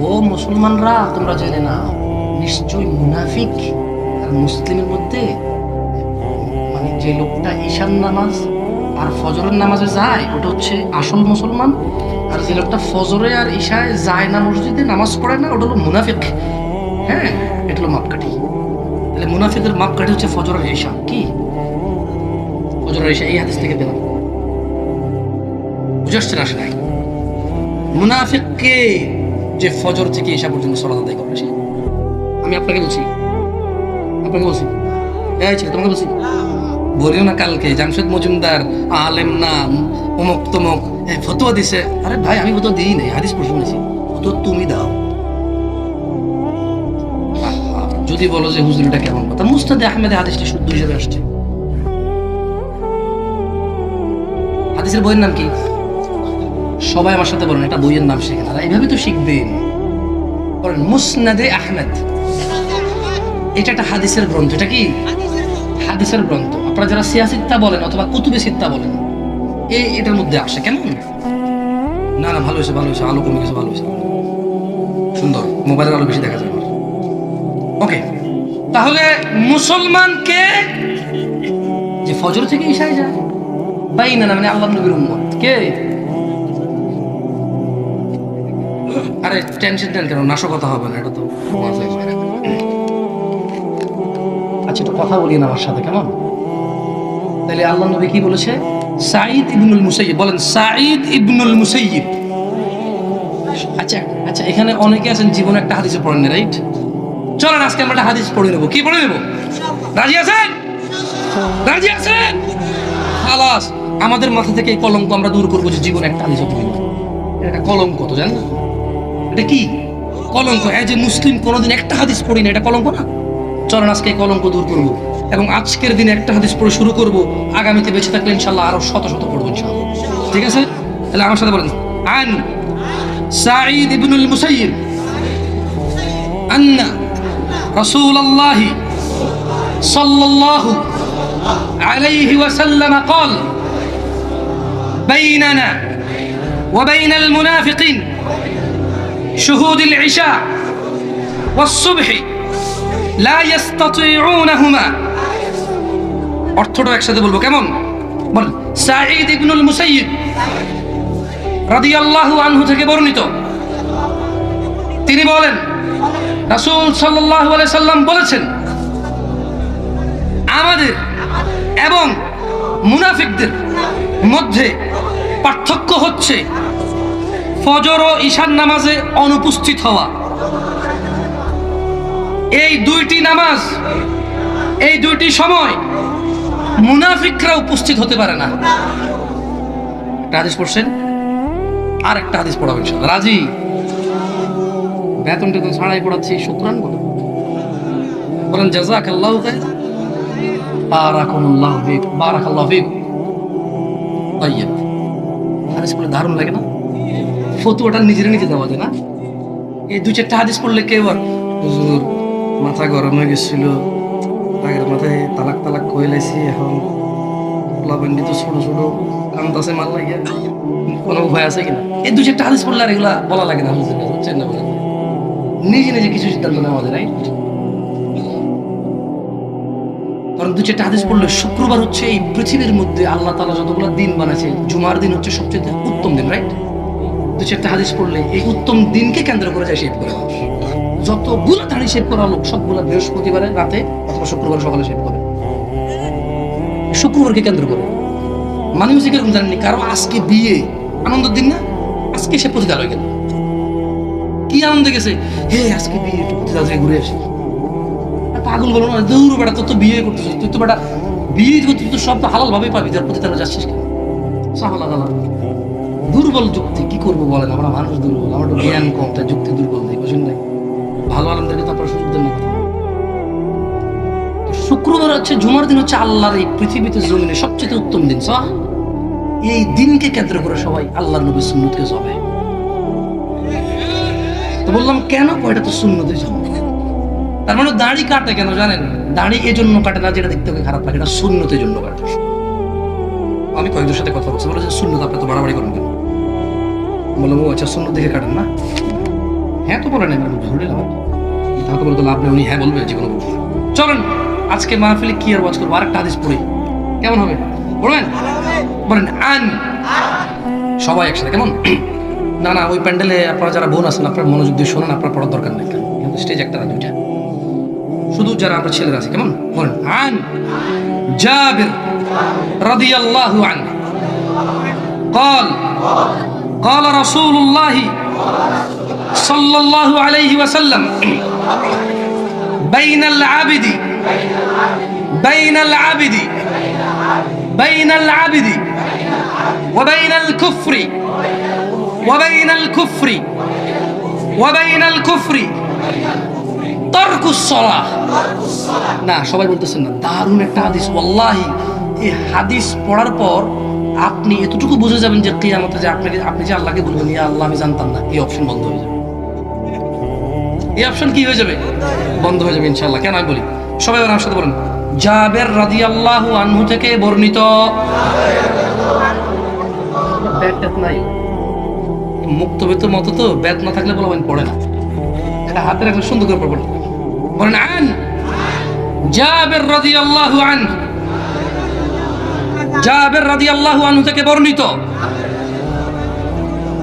ও মুসলমানরা তোমরা জেনে নাও নিশ্চয়ই মুনাফিক আর মুসলিমের মধ্যে, মানে যে লোকটা ঈশার নামাজ আর ফজরের নামাজে যায় ওটা হচ্ছে আসল মুসলমান, আর যে লোকটা ফজরে আর ঈশায় যায় না, মসজিদে নামাজ পড়ে না, ওটা হলো মুনাফিক। হ্যাঁ, এটা হলো মাপকাঠি। তাহলে মুনাফিকের মাপকাঠি হচ্ছে ফজর আর ঈশা। কি ফজর আর ঈশা? এই হাদিস থেকে পেলাম, বুঝে আসছে না? আসে নাই। মুনাফিককে যে ফজর থেকে ঈশা পর্যন্ত সালাত আদায় করে, আমি আপনাকে বলছি, এই ছেলে তোমাকে বলছি, বলিও না কালকে জামশেদ মজুমদার আলেম না অমুক তমুক ফতোয়া দিছে। আরে ভাই আমি ফতোয়া দিই নাই, হাদিস পড়ে শুনেছি, ফতোয়া তুমি দাও। যদি বলো যে হুজুর এটা কেমন কথা, মুস্তাদে আহমেদে হাদিসটি শুদ্ধ হিসেবে আসছে। হাদিসের বইয়ের নাম কি? সবাই আমার সাথে বলেন, এটা বইয়ের নাম শেখেন, আর এইভাবে তো শিখবেন। বলেন মুসনাদে আহমেদ, এটা একটা হাদিসের গ্রন্থ। এটা কি হাদিসের গ্রন্থ? আপনারা যারা সিয়াসিত্তা বলেন অথবা কুতুবে সিত্তা বলেন, এটার মধ্যে আসে। কেন না? না ভালো হয়েছে, ভালো হয়েছে, আলো কমে গেছে, ভালো হয়েছে, সুন্দর, মোবাইলের আলো বেশি দেখা যায়। ওকে, তাহলে মুসলমানকে যে ফজর থেকে ঈশায় যায়, বাইনা না মানে আল্লাহর নবীর উম্মত কে? আরে টেনশন কেন, নাশকতা হবে না, এটা তো। আচ্ছা একটু কথা বলি না আমার সাথে, কেমন? তাহলে আল্লাহর নবী কি বলেছে? সাঈদ ইবনুল মুসাইয়িব, বলেন সাঈদ ইবনুল মুসাইয়িব। আচ্ছা এখানে অনেকে আছেন জীবনে একটা হাদিসও পড়েন না, রাইট? চলেন আজকে আমরা একটা হাদিস পড়ে নেবো। কি পড়ে নেবো? রাজি আছেন? রাজি আছেন? খালাস, আমাদের মাথা থেকে এই কলঙ্ক আমরা দূর করবো যে জীবনে একটা হাদিসও পড়ি না। এটা কলঙ্ক তো, জানেন? এটা কি কলঙ্ক? এই যে মুসলিম কোনোদিন একটা হাদিস পড়ি না, এটা কলঙ্ক না? চলেন আজকে এই কলঙ্ক দূর করবো এবং আজকের দিনে একটা হাদিস পড়ে শুরু করবো, আগামীতে বেঁচে থাকলে ইনশাল্লাহ আরো শত শত পড়বো ইনশাল্লাহ। ঠিক আছে? তাহলে আমার সাথে বলেন, আন সাঈদ ইবনুল মুসাইয়িব আন্না রাসূলুল্লাহ সাল্লাল্লাহু আলাইহি ওয়াসাল্লাম قال بيننا وبين المنافقين شهود العشاء والصبح لا يستطيعونهما অর্থটা একসাথে বলবো কেমন বল সাঈদ ইবনুল মুসাইয়িব রাদিয়াল্লাহু আনহু থেকে বর্ণিত তিনি বলেন রাসূল সাল্লাল্লাহু আলাইহি সাল্লাম বলেছেন আমাদের এবং মুনাফিকদের মধ্যে পার্থক্য হচ্ছে ফজর ও ঈশার নামাজে অনুপস্থিত হওয়া। এই দুইটি নামাজ, এই দুইটি সময় মুনাফিকরা উপস্থিত হতে পারে না। একটা হাদিস পড়ছেন, আর একটা হাদিস পড়াবেন ইনশাআল্লাহ। রাজি? বেতনটা তো ছাড়াই পড়াচ্ছি, শুকরান বলেন, বলেন জাযাকাল্লাহু খাইর, বারাকাল্লাহু ফিক, বারাকাল্লাহু ফিক। তাইয়্যিব, হাদিস পড়লে দারুণ লাগে না? ফতুয়াটা নিজের নিজে দেওয়া যায় না? এই দুই চারটা হাদিস পড়লে কেউ আর হুজুর মাথা গরম হয়ে গেছিল, আগের মাথায় তালাক তালাক কয়ে লাইছি, এখন লাভেন্ডি তো ছোট ছোট কান্দাসে মাল লাগিয়া কোনো ভয় আছে কিনা? এই দুই চারটা হাদিস পড়লে আর এগুলা বলা লাগে না হুজুর, বুঝছেন না? বলেন নিজে নিজে কিছু সিদ্ধান্ত নেওয়া যায়, রাইট? কারণ দু চারটা হাদিস পড়লে শুক্রবার হচ্ছে এই পৃথিবীর মধ্যে আল্লাহ তাআলা যতগুলো দিন বানাইছে, জুমার দিন হচ্ছে সবচেয়ে উত্তম দিন, রাইট? দু চারটা হাদিস পড়লে এই উত্তম দিনকে কেন্দ্র করে যায় শেভ করে মানুষ। যতগুলো দাড়ি শেভ করা লোক সবগুলো বৃহস্পতিবারে রাতে অথবা শুক্রবার সকালে শেভ করে, শুক্রবারকে কেন্দ্র করে। মানে হচ্ছে কিরকম জানেননি? কারো আজকে বিয়ে, আনন্দের দিন না, আজকে সে পতিতালয় গেল, কি আনন্দে গেছে, হে আজকে বিয়ে, একটু পতিতালয় থেকে ঘুরে আসি। পাগল বলো না, দৌড় বেটা, তোর তো বিয়ে করতেছিস, তুই তো বেটা বিয়ে করতে তো সব তো হালাল ভাবেই পাবি, যার পতিতালয় যাচ্ছিস কেন? দুর্বল যুক্তি, কি করবো বলেন? আমরা মানুষ দুর্বল, আমার তো জ্ঞান কম, তাই যুক্তি দুর্বল নেই, বুঝেন নাই? ভালো আলমদেরকে তো আপনার সুযোগ দেন না। শুক্রবার হচ্ছে, জুমার দিন হচ্ছে আল্লাহর এই পৃথিবীতে জমিনে সবচেয়ে উত্তম দিন। এই দিনকে কেন্দ্র করে সবাই আল্লাহর নবীর সুন্নতকে জবে। তো বললাম কেন? এটা তো সুন্নতের জন্য। তার মানে দাড়ি কাটে কেন জানেন? দাড়ি এই জন্য কাটে না যেটা দেখতে খারাপ লাগে, এটা সুন্নতের জন্য কাটে। আমি কয়েকজনের সাথে কথা বলছি, বলে যে সুন্নত আপনি তো বাড়াবাড়ি করেন কেন? বললাম ও আচ্ছা, সুন্নত দেখে কাটেন না? হ্যাঁ তো বলেন, আমি ধরে নিলাম, তাকে বলতে লাভ নেই, উনি হ্যাঁ বলবে জীবনে বলবো। চলেন আজকে মাহফিলে কি আর ওয়াজ করবো, আরেকটা হাদিস পড়ি, কেমন হবে? বলবেন? বলেন আন, সবাই একসাথে, কেমন? না না, ওই প্যান্ডেলে আপনারা যারা বোন আছেন, আপনার মনোযোগ দিয়ে শোনেন, আপনার পড়ার দরকার নেই, কিন্তু স্টেজ একটা না দুইটা, শুধু যারা আপনার ছেলেরা আছে, কেমন? বলেন আন জাবির রাদিয়াল্লাহু আনহু قال قال رسول الله صلى الله عليه وسلم بين العبد بين العبد بين العبد وبين الكفر وبين الكفر وبين الكفر ترك الصلاة। না সবাই বলতেছেন না, দারুণ একটা হাদিস ওয়াল্লাহি। এই হাদিস পড়ার পর আপনি এতটুকু বুঝে যাবেন যে কিয়ামতে যে আপনি যে আল্লাহকে বলবেন ইয়া আল্লাহ আমি জানতাম না, এই অপশন বন্ধ হয়ে যাবে। এই অপশন কি হয়ে যাবে? বন্ধ হয়ে যাবে ইনশাআল্লাহ। কেন আমি বলি, সবাই আমার সাথে বলেন, জাবের রাদিয়াল্লাহু আনহু থেকে বর্ণিত। ব্যাট নাই, মুক্তবেতের মতো তো ব্যাট না থাকলে বলবেন পড়ে না, এটা হাতে রাখলে সুন্দর করে পড়বেন। বলেন আন জাবের রাদিয়াল্লাহু আনহু, জাবের রাদিয়াল্লাহু আনহু থেকে বর্ণিত।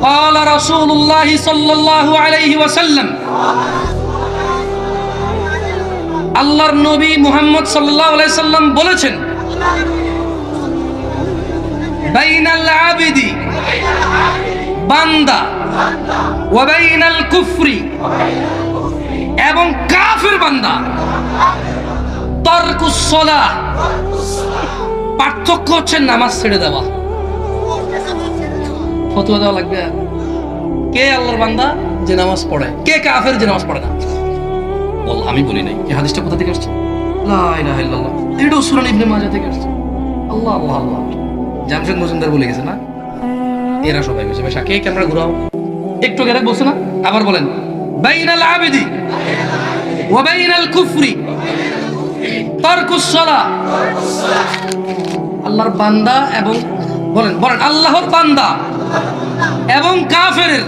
قال رسول الله صلى الله عليه وسلم, আল্লাহর নবী মুহাম্মদ সাল্লাল্লাহু আলাইহি সাল্লাম বলেছেন, বাইনাল আবিদি, বান্দা, ওয়া বাইনাল কুফরি, এবং কাফির বান্দা, তারকুস সালাহ, পার্থক্য হচ্ছে নামাজ ছেড়ে দেওয়া। ফতোয়া দেওয়া লাগবে, কে আল্লাহর বান্দা যে নামাজ পড়ে, কে কাফের যে নামাজ পড়ে না? বল আমি বলি নাই। এই হাদিসটা কোথা থেকে আসছে? লা ইলাহা ইল্লাল্লাহ, এটা সূরা ইবনে মাজাহ থেকে আসছে। আল্লাহ আল্লাহ আল্লাহ, জামশেদ মজুমদার বলে গেছে না, এরা সবাই বলছে ভাই কে ক্যামেরা ঘুরাও, একটু আগে বলছে না, আবার বলেন, বাইনাল আবিদি ওয়া বাইনাল কুফরি তারকুস সালাহ। আল্লাহর বান্দা এবং বলেন বলেন আল্লাহর বান্দা এবং কাফেরের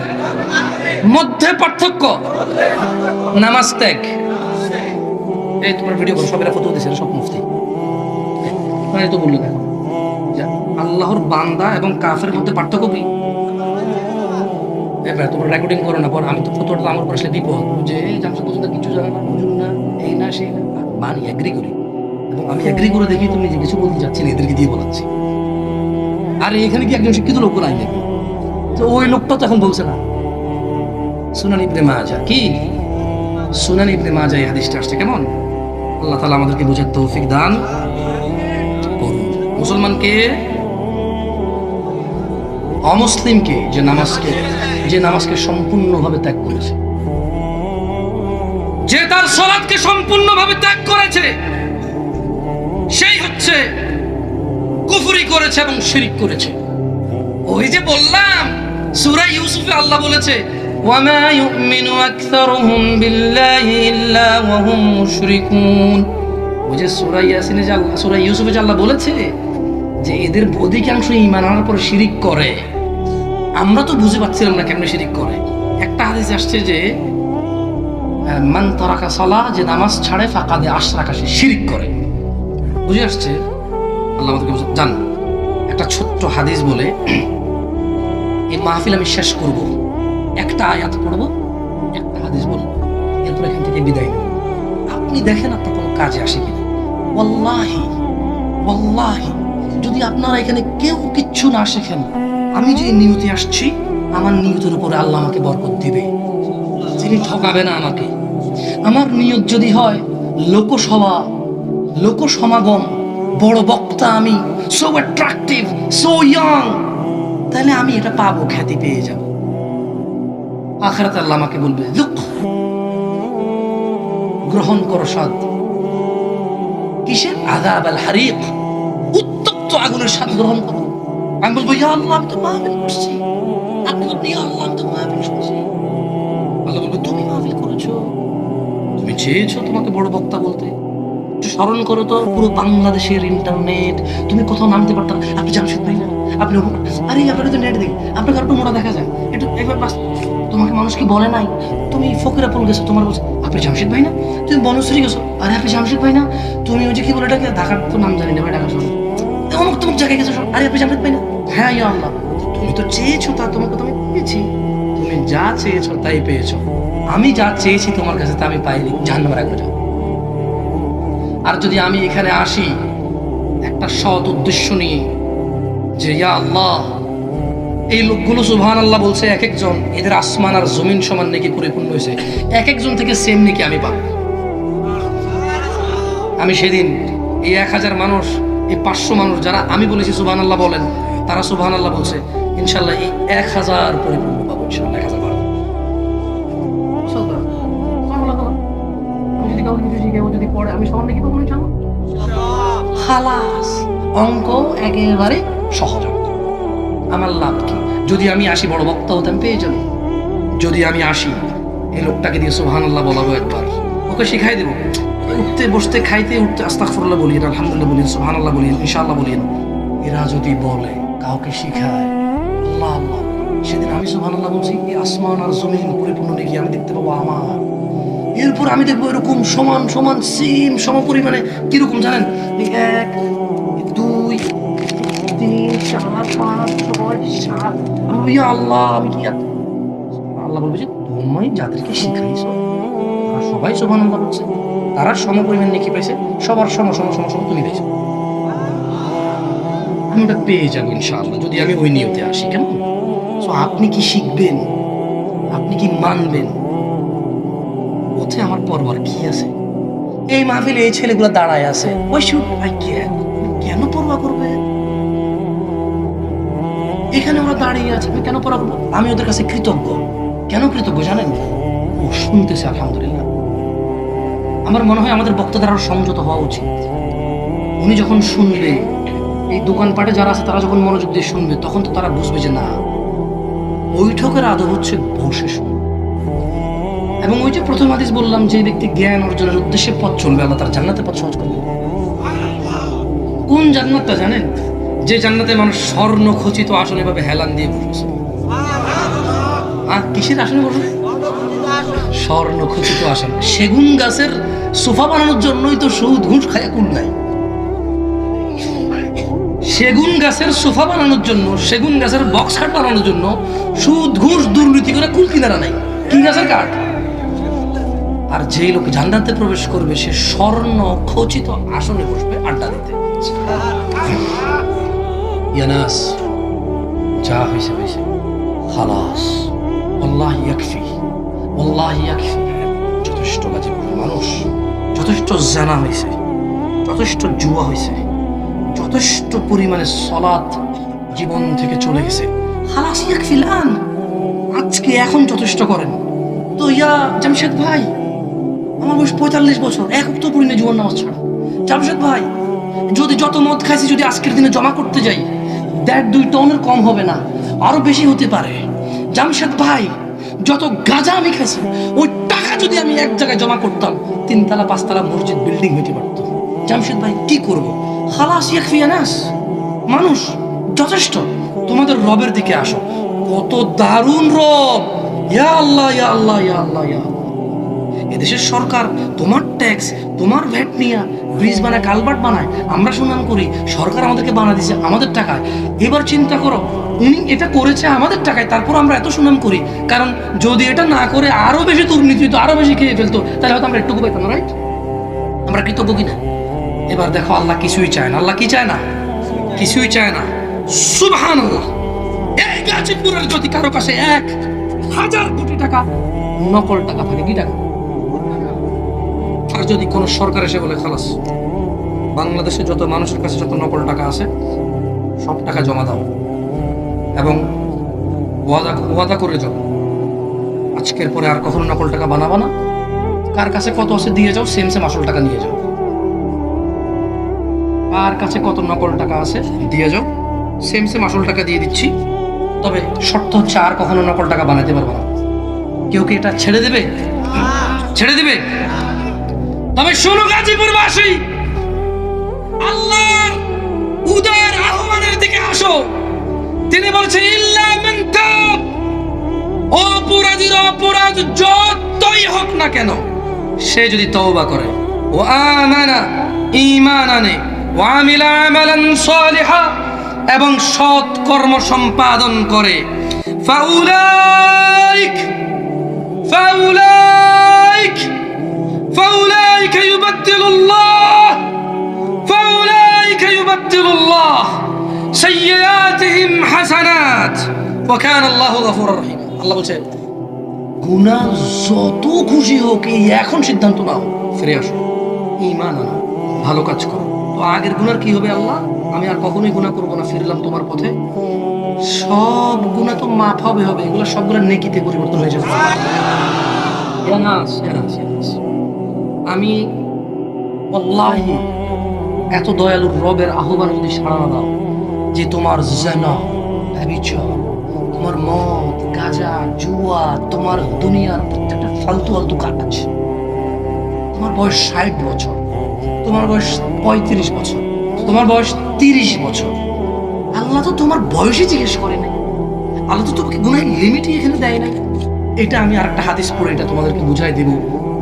মধ্যে পার্থক্য নামাজ ত্যাগ। এই তোমার ভিডিও করো, সবেরা ফটো দিয়েছে, সব মুফতি তো বললেন এখন যে আল্লাহর বান্দা এবং কাফের মধ্যে পার্থক্য কি? এবার তোমরা রেকর্ডিং করো না, পর আমি তো ফটোটা আমার পরে দিব যে জামশাদ পর্যন্ত কিছু জানে না, বুঝুন না, এই না সেই না। মানি এগ্রি করি, এবং আমি এগ্রি করে দেখি তুমি যে কিছু বলতে যাচ্ছি না, এদেরকে দিয়ে বলাচ্ছি। আর এখানে কি একজন শিক্ষিত লোক নাই নাকি? তো ওই লোকটা তো এখন বলছে না। সুনান ইবনে মাজাহ, কি সুনান ইবনে মাজাহ এই হাদিসটা আসছে কেমন? আল্লাহ তাআলা আমাদেরকে বোঝার তৌফিক দান করুন। মুসলমানকে, অমুসলিমকে যে নামাজকে সম্পূর্ণভাবে ত্যাগ করেছে, যে তার সালাতকে সম্পূর্ণভাবে ত্যাগ করেছে, সেই হচ্ছে কুফরি করেছে এবং শিরক করেছে। ওই যে বললাম সূরা ইউসুফে আল্লাহ বলেছে ওয়ামা ইউমিনু আকসারুহুম বিল্লাহি ইল্লা ওয়া হুম মুশরিকুন। ওই যে সূরা ইয়াসিনে যে আল্লাহ, সূরা ইউসুফে যে আল্লাহ বলেছে যে এদের অধিকাংশ ঈমান আনার পর শিরক করে। আমরা তো বুঝে পাচ্ছিলাম না কেমনে শিরক করে। একটা হাদিস আসছে যে মান তারাকা সালাহ, যে নামাজ ছাড়ে ফাকাদে আশরাকা, সে শিরক করে। বুঝে আসছে? আল্লাহ আমাদেরকে জান। একটা ছোট্ট হাদিস বলে এই মাহফিল আমি শেষ করব, একটা আয়াত পড়বো, একটা হাদিস বলবো, এরপর এখান থেকে বিদায় নেব। আপনি দেখেন আপনার কোনো কাজে আসে কিনা। ওয়াল্লাহি ওয়াল্লাহি যদি আপনারা এখানে কেউ কিচ্ছু না শেখেন, আমি যে নিয়তে আসছি আমার নিয়তের উপরে আল্লাহ আমাকে বরকত দিবে, যিনি ঠকাবে না আমাকে। আমার নিয়ত যদি হয় লোকসভা, লোকসমাগম, বড় বক্তা আমি, সো অ্যাট্রাকটিভ, সো ইয়াং, তাহলে আমি এটা পাবো, খ্যাতি পেয়ে যাব। আখিরাতে আল্লাহ আমাকে বলবে লুক, গ্রহণ করো স্বাদ। কিসের? আযাব আল হারিক, উত্তপ্ত আগুনের স্বাদ গ্রহণ করো। আমি বলবো ইয়া আল্লাহ, আমি তো মাহফিল করছি। আপনি বলবেন ইয়া আল্লাহ, আমি তো মাহফিল শুনছি। আল্লাহ বলবে তুমি মাহফিল করেছো, তুমি চেয়েছো তোমাকে বড় বক্তা বলতে। একটু স্মরণ করো তো, পুরো বাংলাদেশের ইন্টারনেট, তুমি কোথাও নামতে পারতাম, আপনি জামশেদ ভাই না, আপনি আরে আপনাকে তো নেট দেখি, আপনাকে একটু মোটা দেখা যায়, একটু একবার বাস। তোমাকে মানুষ কি বলে নাই তুমি ফকিরাপুর গেছো, তোমার বলছে আপনি জামশেদ ভাই না, তুমি বনশ্রী গেছো, আরে আপনি জামশেদ ভাই না, তুমি ওই যে কি বলে এটাকে, ঢাকার তো নাম জানি না ভাই, ঢাকা শহর অমুক তমুক জায়গায় গেছো, আরে আপনি জামশেদ ভাই না। হ্যাঁ ইয়া আল্লাহ, তুমি তো চেয়েছো, তা তোমাকে তো আমি পেয়েছি। তুমি যা চেয়েছো তাই পেয়েছো, আমি যা চেয়েছি তোমার কাছে তা আমি পাইনি, জাহান্নামে রাখবো যাও। আর যদি আমি এখানে আসি একটা সৎ উদ্দেশ্য নিয়ে যে ইয়া আল্লাহ, এই লোকগুলো সুবহানাল্লাহ বলছে, এক একজন এদের আসমান আর জমিন সমান নাকি পরিপূর্ণ হয়েছে, এক একজন থেকে সেম নাকি আমি পাবো। আমি সেদিন এই 1000 মানুষ, এই 500 মানুষ যারা আমি বলেছি সুবহানাল্লাহ বলেন, তারা সুবহানাল্লাহ বলছে, ইনশাআল্লাহ এই 1000 পরিপূর্ণ পাবো ইনশাআল্লাহ। 1000 পাবো। আমি যদি কাউকে কিছু শিখাবো, যদি পড়ে আমি সমান নাকি পাবো ইনশাআল্লাহ। খালাস, অঙ্ক একেবারে সহজ অঙ্ক। আমার লাভ কি? যদি আমি আসি বড় বক্তা হতে আমি পেয়ে যাবো। যদি আমি আসি এই লোকটাকে দিয়ে সুবহানাল্লাহ বলাবো, একবার ওকে শিখাই দেবো, উঠতে বসতে খাইতে উঠতে আস্তাগফিরুল্লাহ বলি, আলহামদুলিল্লাহ বলি, সুবহানাল্লাহ বলি, ইনশাআল্লাহ বলি। এরা যদি বলে কাউকে শিখায়, আল্লাহ আল্লাহ, সেদিন আমি সুবহানাল্লাহ বলছি, এই আসমান আর জমিন পরিপূর্ণ নাকি আমি দেখতে পাবো আমার। এরপর আমি দেখবো এরকম সমান সমান সেম সম পরিমাণে, কিরকম জানেন, 1 2 3 4 5 6 7। আমি আল্লাহ, আমি কি আল্লাহ বলবে যে তুমি যাদেরকে শিখাইছো তারা সবাই সুবহানাল্লাহ বলছে, তারা সম পরিমাণ নেকি পাইছে, সবার সম সম সম সম তুমি পেয়েছো। আমি ওটা পেয়ে যাবো ইনশাআল্লাহ যদি আমি ওই নিয়তে আসি। কেমন? সো আপনি কি শিখবেন, আপনি কি মানবেন, ওতে আমার পরবার কি আছে? এই মাহফিলে এই ছেলেগুলো দাঁড়ায় আছে, ওই শুট ভাই কেন পরোয়া করবে? এখানে ওরা দাঁড়িয়ে আছে, আমি কেন পরোয়া করবো? আমি ওদের কাছে কৃতজ্ঞ। কেন কৃতজ্ঞ জানেন? ও শুনতেছে আলহামদুলিল্লাহ। আমার মনে হয় আমাদের বক্তাদের আরো সংযত হওয়া উচিত। উনি যখন শুনবে, এই দোকানপাটে যারা আছে তারা যখন মনোযোগ দিয়ে শুনবে, তখন তো তারা বুঝবে যে না, ও বৈঠকের আদব হচ্ছে বসে শোনা। এবং ওই যে প্রথম হাদিস বললাম, যে ব্যক্তি জ্ঞান অর্জনের উদ্দেশ্যে পথ চলবে, আল্লাহ তার জান্নাতে পথ সহজ করবে। কোন জান্নাতটা জানেন? যে জান্নাতে মানুষ স্বর্ণ খচিত আসনে ভাবে হেলান দিয়ে বসেছে। কিসের আসনে বসবে? স্বর্ণ খচিত আসন। সেগুন গাছের সোফা বানানোর জন্যই তো সুদ ঘুষ খায়া কুল নাই। সেগুন গাছের সোফা বানানোর জন্য, সেগুন গাছের বক্স খাট বানানোর জন্য সুদ ঘুষ দুর্নীতি করে কুল কিনারা নাই। কি গাছের কাঠ? আর যেই লোক জান্নাতে প্রবেশ করবে সে স্বর্ণ খচিত আসনে বসবে আড্ডা দিতে। ইয়ানাস, যা হয়েছে হয়েছে, খালাস, আল্লাহি ইয়াকফি, আল্লাহি ইয়াকফি। যথেষ্ট গাজীপুরের মানুষ, যথেষ্ট জানা হয়েছে, যথেষ্ট জুয়া হয়েছে, যথেষ্ট পরিমাণে সলাত জীবন থেকে চলে গেছে। খালাস ইয়াকফিল আন, আজকে এখন যথেষ্ট করেন। তো ইয়া জামশেদ ভাই, আমার বয়স 45 বছর, এক তো পড়ি না জুয়ার নামাজ ছাড়া। জামশেদ ভাই, যদি যত মদ খাইছি যদি আজকের দিনে জমা করতে যাই, 1.5-2 টনের কম হবে না, আরো বেশি হতে পারে। জামশেদ ভাই, যত গাঁজা আমি খাইছি ওই টাকা যদি আমি এক জায়গায় জমা করতাম 3 তলা 5 তলা মসজিদ বিল্ডিং হইতে পারতো। জামশেদ ভাই কি করবো? খালাস ইয়াকফি নাস, মানুষ যথেষ্ট। তোমাদের রবের দিকে আসো। কত দারুণ রব! ইয়া আল্লাহ, ইয়া আল্লাহ, ইয়া আল্লাহ, ইয়া আল্লাহ। এদেশের সরকার তোমার ট্যাক্স, তোমার ভ্যাট নিয়ে ব্রিজ বানায়, কালভার্ট বানায়, আমরা সুনাম করি। সরকার আমাদেরকে বানা দিয়েছে আমাদের টাকায়। এবার চিন্তা করো, উনি এটা করেছে আমাদের টাকায়, তারপর আমরা এত সুনাম করি। কারণ যদি এটা না করে আরো বেশি দুর্নীতি হতো, আরো বেশি খেয়ে ফেলতো, তাহলে হয়তো আমরা একটুকু পাইতাম না, রাইট? আমরা কৃতজ্ঞ কিনা? এবার দেখো, আল্লাহ কিছুই চায় না। আল্লাহ কি চায় না? কিছুই চায় না। সুবহানাল্লাহ। এই গাজীপুরের যদি কারো কাছে 1000 কোটি টাকা নকল টাকা থাকে, কি টাকা? আর যদি কোন সরকার এসে বলে, খালাস, বাংলাদেশে যত মানুষের কাছে যত নকল টাকা আছে সব টাকা জমা দাও এবং ওয়াদা করে যাও আজকের পরে আর কখনো নকল টাকা বানাবা না, কার কাছে কত আছে দিয়ে যাও, সেম সেম আসল টাকা নিয়ে যাও। কার কাছে কত নকল টাকা আছে দিয়ে যাও, সেম সেম আসল টাকা দিয়ে দিচ্ছি, তবে শর্ত হচ্ছে আর কখনো নকল টাকা বানাতে পারবো না। কেউ কি এটা ছেড়ে দেবে? ছেড়ে দেবে? তবে শোনো গাজীপুরবাসী, আল্লাহর উদার আহ্বানের দিকে আসো। তিনি বলছেন, ইল্লা মান তাব, অপরাধীর অপরাধ যতই হোক না কেন, সে যদি তওবা করে, ও আমানা, ঈমান আনে, ওয়া আমিলা আমালান সালিহা, এবং সৎ কর্ম সম্পাদন করে, ফাউলাইক ফাউলাইক فأولئك يبدل الله سيئاتهم حسنات وكان الله غفورا رحيما। আল্লাহ বলছে, গুনাহ যত খুশি হোক, এই এখন সিদ্ধান্ত নাও, ফিরে আসো, ঈমান আনো, ভালো কাজ করো। তো আগের গুনার কি হবে? আল্লাহ, আমি আর কখনোই গুনাহ করবো না, ফিরলাম তোমার পথে। সব গুনাহ তো মাফ হবে। এগুলো সবগুলো নেকিতে পরিবর্তন হয়ে যাবে। আমি আল্লাহি এত দয়ালু রবের আহ্বান যদি সাড়া না দাও, যে তোমার জিনা, ব্যভিচার, তোমার মদ, গাঁজা, জুয়া, তোমার দুনিয়ার প্রত্যেকটা ফালতু কাজ, তোমার বয়স 60 বছর, তোমার বয়স 35 বছর, তোমার বয়স 30 বছর, আল্লাহ তো তোমার বয়সই জিজ্ঞেস করে নাই। আল্লাহ তো তোমাকে গুনাহের লিমিটই এখানে দেয় নাই। এটা আমি আরেকটা হাদিস পড়ে এটা তোমাদেরকে বুঝাই দেব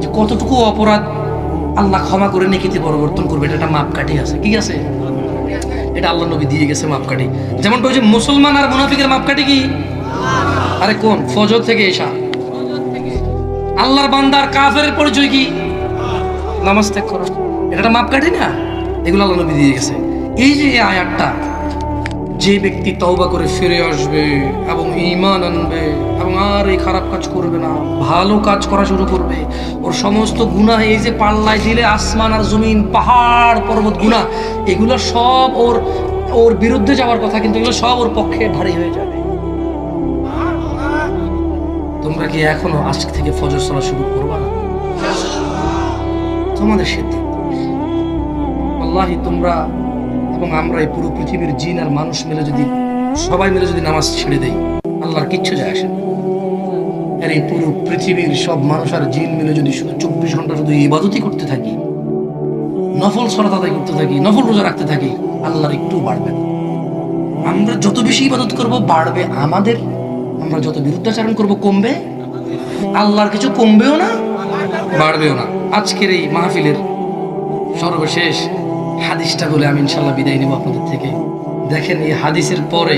যে কতটুকু অপরাধ আল্লাহ ক্ষমা করে নেকিতে পরিবর্তন করবে। এটা একটা মাপকাঠি আছে। কি আছে? এটা আল্লাহ নবী দিয়ে গেছে মাপকাঠি। যেমনটা ওই যে মুসলমান আর মুনাফিকের মাপকাঠি কি? আরে কোন? ফজর থেকে এশা। আল্লাহর বান্দার কাফেরের পরিচয় কি? নামাজ ত্যাগ করা। এটা একটা মাপকাঠি না? এগুলো আল্লাহ নবী দিয়ে গেছে। এই যে এই আয়াতটা, যে ব্যক্তি তওবা করে ফিরে আসবে এবং ঈমান আনবে এবং আর এই খারাপ কাজ করবে না, ভালো কাজ করা শুরু করবে, ওর সমস্ত গুনাহ, এই যে পাল্লায় দিলে আসমান আর জমিন, পাহাড় পর্বত গুনাহ, এগুলো সব ওর বিরুদ্ধে যাওয়ার কথা, কিন্তু এগুলো সব ওর পক্ষে ভারী হয়ে যাবে। তোমরা কি এখনো আজকে থেকে ফজর সালাত শুরু করবা না? তোমাদের সিদ্ধান্ত। আল্লাহি তোমরা এবং আমরা এই পুরো পৃথিবীর জিন আর মানুষ মিলে যদি সবাই মিলে যদি নামাজ ছেড়ে দেই, আল্লাহ আল্লাহর কিচ্ছু যায় আসে না। আর এই পুরো পৃথিবীর সব মানুষ আর জিন মিলে যদি শুধু 24 ঘন্টা শুধু ইবাদতই করতে থাকি, নফল সালাত আদায় করতে থাকি, নফল রোজা রাখতে থাকি, আল্লাহর একটু বাড়বে না। আমরা যত বেশি ইবাদত করব বাড়বে আমাদের, আমরা যত বিরুদ্ধাচরণ করব কমবে, আল্লাহর কিছু কমবেও না বাড়বেও না। আজকের এই মাহফিলের সর্বশেষ হাদিসটা বলে আমি ইনশাল্লাহ বিদায় নেব আপনাদের থেকে। দেখেন এই হাদিসের পরে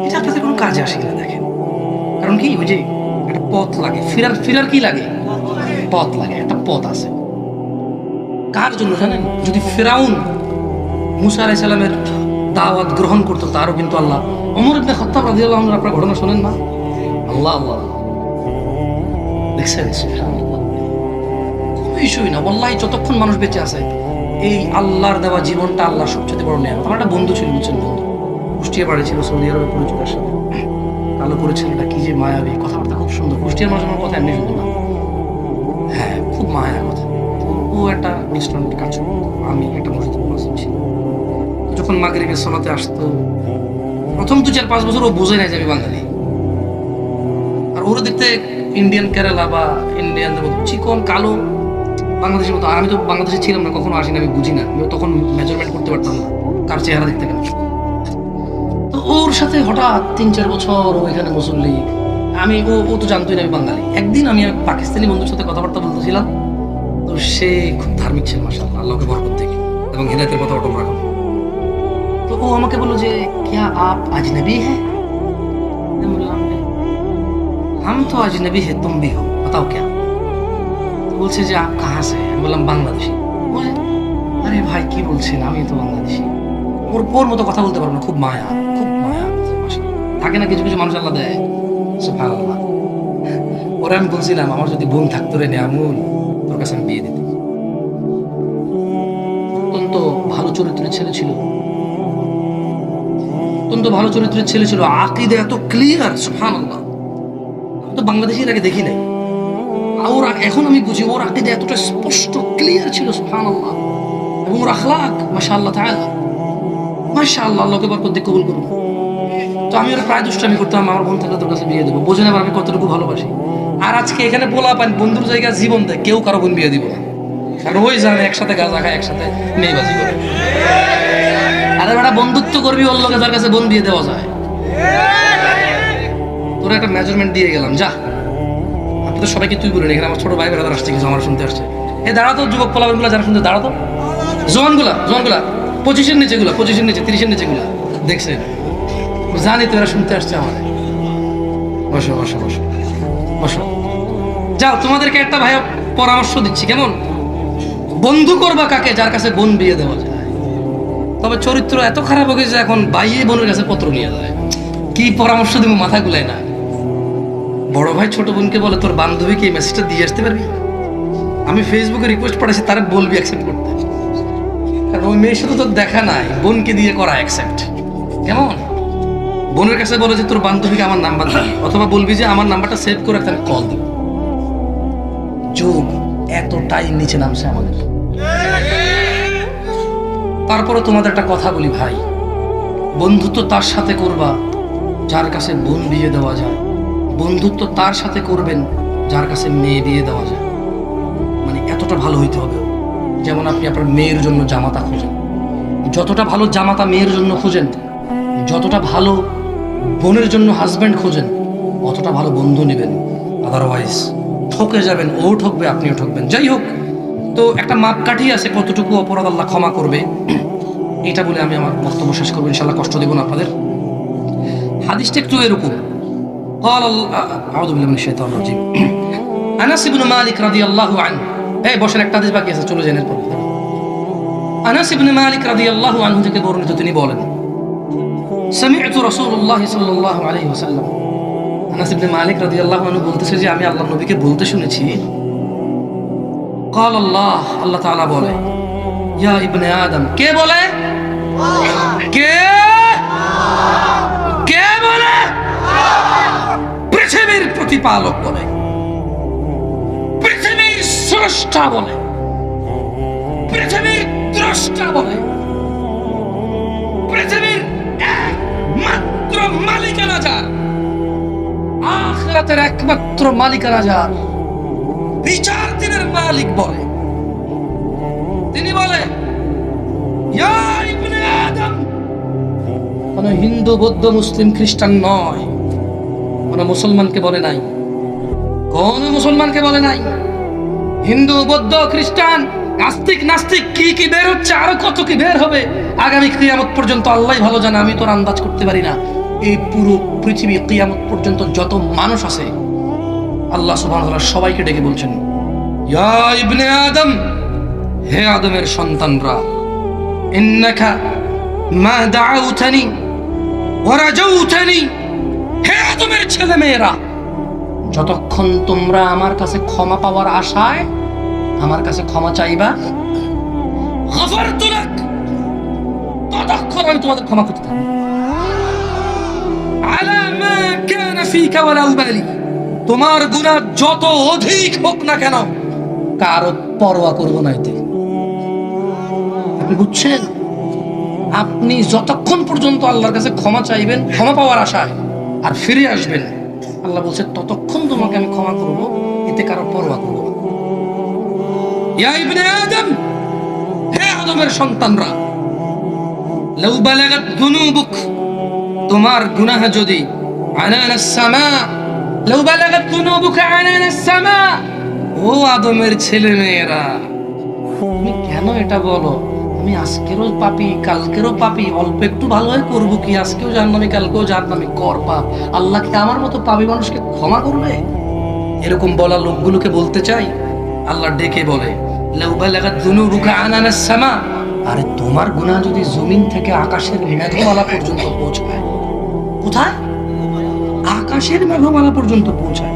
এটা আপনাদের কোনো কাজে আসে না। দেখেন কারণ কি, ওই যে একটা পথ লাগে, ফিরার কি লাগে, পথ লাগে, একটা পথ আছে। কার জন্য জানেন? যদি ফিরাউন মুসা আলাইহিস সালামের দাওয়াত গ্রহণ করতো, তারও কিন্তু আল্লাহ, ওমর ইবনে খাত্তাব রাদিয়াল্লাহু আনহু, আপনারা ঘটনা শোনেন না? আল্লাহ আল্লাহ দেখছেন, সুবহানাল্লাহ। কোনো ইস্যুই না ওয়াল্লাহি, যতক্ষণ মানুষ বেঁচে আছে এই আল্লাহর দেওয়া জীবনটা আল্লাহর সবচেয়ে বড় নেয়ামত। আমার একটা বন্ধু ছিল, বুঝছেন, বন্ধু কুষ্টিয়া বাড়ি ছিল, সৌদি আরবে পরিচিত সাথে কালো করে ছেলেটা, কি যে মায়াবী, কথাবার্তা খুব সুন্দর। কুষ্টিয়ার মানুষ আমার কথা এমনি শুনতো না, হ্যাঁ খুব মায়া কথা। ও একটা রেস্টুরেন্টে কাজ করতো, আমি একটা মসজিদের মুয়াজ্জিন ছিলাম। যখন মাগরিবের সালাতে আসতো, প্রথম 2-4-5 বছর ও বোঝে নাই যে আমি বাঙালি। আর ওরা দেখতে ইন্ডিয়ান কেরালা বা ইন্ডিয়ানদের মতো চিকন কালো, বাংলাদেশের মতো। আর আমি তো বাংলাদেশে ছিলাম না, কখনো আসিনি, আমি বুঝি না, আমি তখন মেজারমেন্ট করতে পারতাম না কার চেহারা দেখতে কেন। তো ওর সাথে হঠাৎ 3-4 বছর ও এখানে মুসল্লি, আমি ও তো জানতোই না আমি বাঙালি। একদিন আমি এক পাকিস্তানি বন্ধুর সাথে কথাবার্তা বলতেছিলাম, তো সে খুব ধার্মিক ছিল, মাশাআল্লাহ, আল্লাহকে বরকত দেখে এবং হিদায়াতের কথা অটল রাখো। তো ও আমাকে বললো যে क्या आप अजनबी हैं? मैं बोला हम तो अजनबी है, तुम भी हो, बताओ क्या? तो बोलছে যে आप कहाँ से? আমি বললাম বাংলাদেশি। বলে আরে ভাই কি বলছেন, আমি তো বাংলাদেশি। ওর মতো কথা বলতে পারবো না, খুব মায়া, খুব মায়া। থাকে না কিছু কিছু মানুষ আল্লাহ দেয়, সুবহানাল্লাহ। ওরা আমি বলছিলাম আমার যদি বোন থাকতো রে নিয়ামুল, তোর কাছে আমি বিয়ে দিতাম। অত্যন্ত ভালো চরিত্রের ছেলে ছিল, অত্যন্ত ভালো চরিত্রের ছেলে ছিল, আকীদা এত ক্লিয়ার, সুবহানাল্লাহ। আমি তো বাংলাদেশির আগে দেখি নাই, ওর এখন আমি বুঝি ওর আকীদা এতটা স্পষ্ট ক্লিয়ার ছিল, সুবহানাল্লাহ। এবং ওর আখলাক মাশাআল্লাহ তাআলা, মাশাআল্লাহ, আল্লাহকে বরকত দিয়ে কবুল করুন। তো আমি ওরা প্রায় দুষ্টামি করতাম, আমার বোন থাকলে তোর কাছে বিয়ে দেবো, বোঝে না আমি কতটুকু ভালোবাসি। আর আজকে এখানে পোলা পান বন্ধুর জায়গায় জীবন দেয়, কেউ কারো বোন বিয়ে দিব না, কারণ ওই জানে একসাথে গাঁজা খায়, একসাথে মেয়েবাজি করে। আরে বেটা বন্ধুত্ব করবি ওর লোকে যার কাছে বোন বিয়ে দেওয়া যায়। তোরা একটা মেজারমেন্ট দিয়ে গেলাম, যা। আপনাদের সবাইকে তুই বলেন, এখানে আমার ছোট ভাই বেড়াদার আসছে, কিছু আমার শুনতে আসছে। এ দাঁড়াতো, যুবক পোলাপানগুলো যারা শুনতে দাঁড়াতো, জোয়ানগুলা 25-এর নিচে গুলা, 25-এর নিচে, 30-এর নিচে গুলা, দেখছে, জানি তো এরা শুনতে আসছে আমাদের। বসো বসো বসো বসো, যাও, তোমাদেরকে একটা ভাই পরামর্শ দিচ্ছি, কেমন? বন্ধু করবা কাকে? যার কাছে বোন বিয়ে দেওয়া যায়। তবে চরিত্র এত খারাপ হয়ে গেছে এখন ভাইয়ে বোনের কাছে পত্র নিয়ে যায়। কি পরামর্শ দিব মাথা গুলায় না। বড় ভাই ছোট বোনকে বলে তোর বান্ধবীকে এই মেসেজটা দিয়ে আসতে পারবি? আমি ফেসবুকে রিকোয়েস্ট পাঠাইছি, তারা বলবি অ্যাকসেপ্ট করতে, কারণ ওই মেয়ের সাথে তোর দেখা নাই, বোনকে দিয়ে করা অ্যাকসেপ্ট। কেমন? বোনের কাছে বলে যে তোর বান্ধবীকে আমার নাম্বার দিবি, অথবা বলবি যে আমার নাম্বারটা সেভ করে একটা কল দিব। যুগ এতটাই নিচে নামছে আমাদের। তারপরে তোমাদের একটা কথা বলি ভাই, বন্ধুত্ব তার সাথে করবা যার কাছে বোন বিয়ে দেওয়া যায়, বন্ধুত্ব তার সাথে করবেন যার কাছে মেয়ে বিয়ে দেওয়া যায়। মানে এতটা ভালো হইতে হবে, যেমন আপনি আপনার মেয়ের জন্য জামাতা খোঁজেন, যতটা ভালো জামাতা মেয়ের জন্য খোঁজেন, যতটা ভালো বোনের জন্য হাজব্যান্ড খোঁজেন, অতটা ভালো বন্ধু নেবেন। আদারওয়াইজ ঠকে যাবেন, ও ঠকবে, আপনিও ঠকবেন। যাই হোক, তো একটা মাপকাঠি আছে কতটুকু অপরাধ আল্লাহ ক্ষমা করবে, এটা বলে আমি আমার বক্তব্য শেষ করবো, ইনশাআল্লাহ কষ্ট দেব না আপনাদের। হাদিসটা একটু এরকম, قال اعوذ بالله من الشيطان الرجيم انس بن مالك رضي الله عنه। এই বসেন, একটা হাদিস বাকি আছে, চলে যান এরপর। আনাস ইবনে মালিক রাদিয়াল্লাহু আনহু থেকে বর্ণিত, তিনি বলেন সামি'তু রাসূলুল্লাহ সাল্লাল্লাহু আলাইহি ওয়াসাল্লাম। আনাস ইবনে মালিক রাদিয়াল্লাহু আনহু বলতেছে যে আমি আল্লাহর নবীকে বলতে শুনেছি, قال الله, আল্লাহ তাআলা বলে, ইয়া ইবনে আদম। কে বলে? কে কে বলে? পৃথিবীর প্রতিপালক বলে, পৃথিবীর স্রষ্টা বলে, পৃথিবীর দ্রষ্টা বলে, পৃথিবীর একমাত্র মালিকানা যার, আখিরাতের একমাত্র মালিকানা যার, বিচার দিনের মালিক বলে, তিনি বলে ইয়া ইবনে আদম। কোন হিন্দু বৌদ্ধ মুসলিম খ্রিস্টান নয়, কোন মুসলমানকে বলে নাই, কোন মুসলমানকে বলে নাই। হিন্দু বৌদ্ধ খ্রিস্টান আস্তিক নাস্তিক কি কি বের হচ্ছে, আরো কত কি বের হবে আগামী কিয়ামত পর্যন্ত আল্লাহই ভালো জানে, আমি তোর আন্দাজ করতে পারি না। এই পুরো পৃথিবী কিয়ামত পর্যন্ত যত মানুষ আছে আল্লাহ সুবহানাহু ওয়া তাআলা সবাইকে ডেকে বলছেন ইয়া ইবনে আদম, হে আদমের সন্তানরা, ইন্নাকা মা দাউতানি ওয়া রাজাউতানি, হে আদমের ছেলে মেয়েরা, যতক্ষণ তোমরা আমার কাছে ক্ষমা পাওয়ার আশায় আমার কাছে ক্ষমা চাইবা, গফারতু লাক, ততক্ষণ আমি তোমাদের ক্ষমা করতে থাকবো। আলা মা কানা ফিকা ওয়ালা উবালি, তোমার গুনাহ যত অধিক হোক না কেন কারো পরোয়া করব না এতে। আপনি বুঝছেন? আপনি যতক্ষণ পর্যন্ত আল্লাহর কাছে ক্ষমা চাইবেন ক্ষমা পাওয়ার আশায় আর ফিরে আসবেন, আল্লাহ বলছে ততক্ষণ তোমাকে আমি ক্ষমা করব, এতে কারো পরোয়া করব না। ইয়া ইবনে আদম, হে আদমের সন্তানরা, লাউ বালাগাত যুনুবুক, তোমার গুনাহ যদি আনানাস সামা, লাউ বালাগাত যুনুবুকা আনানাস সামা, ও আদমের ছেলে মেয়েরা, তুমি কেন এটা বলো? আমি আজকেরও পাপী কালকেরও পাপী, অল্প একটু ভালো হয় করবো কি, আজকেও জাহান্নামী কালকেও জাহান্নামী, কর পাপ, আল্লাহ কি আমার মতো পাপী মানুষকে ক্ষমা করবে? এরকম বলা লোকগুলোকে বলতে চাই, আল্লাহ ডেকে বলে লাউ বালাগাত যুনুবুকা আনানাস সামা, আরে তোমার গুনাহ যদি জমিন থেকে আকাশের মেঘমালা পর্যন্ত পৌঁছায়, কোথায়? আকাশের মেঘমালা পর্যন্ত পৌঁছায়,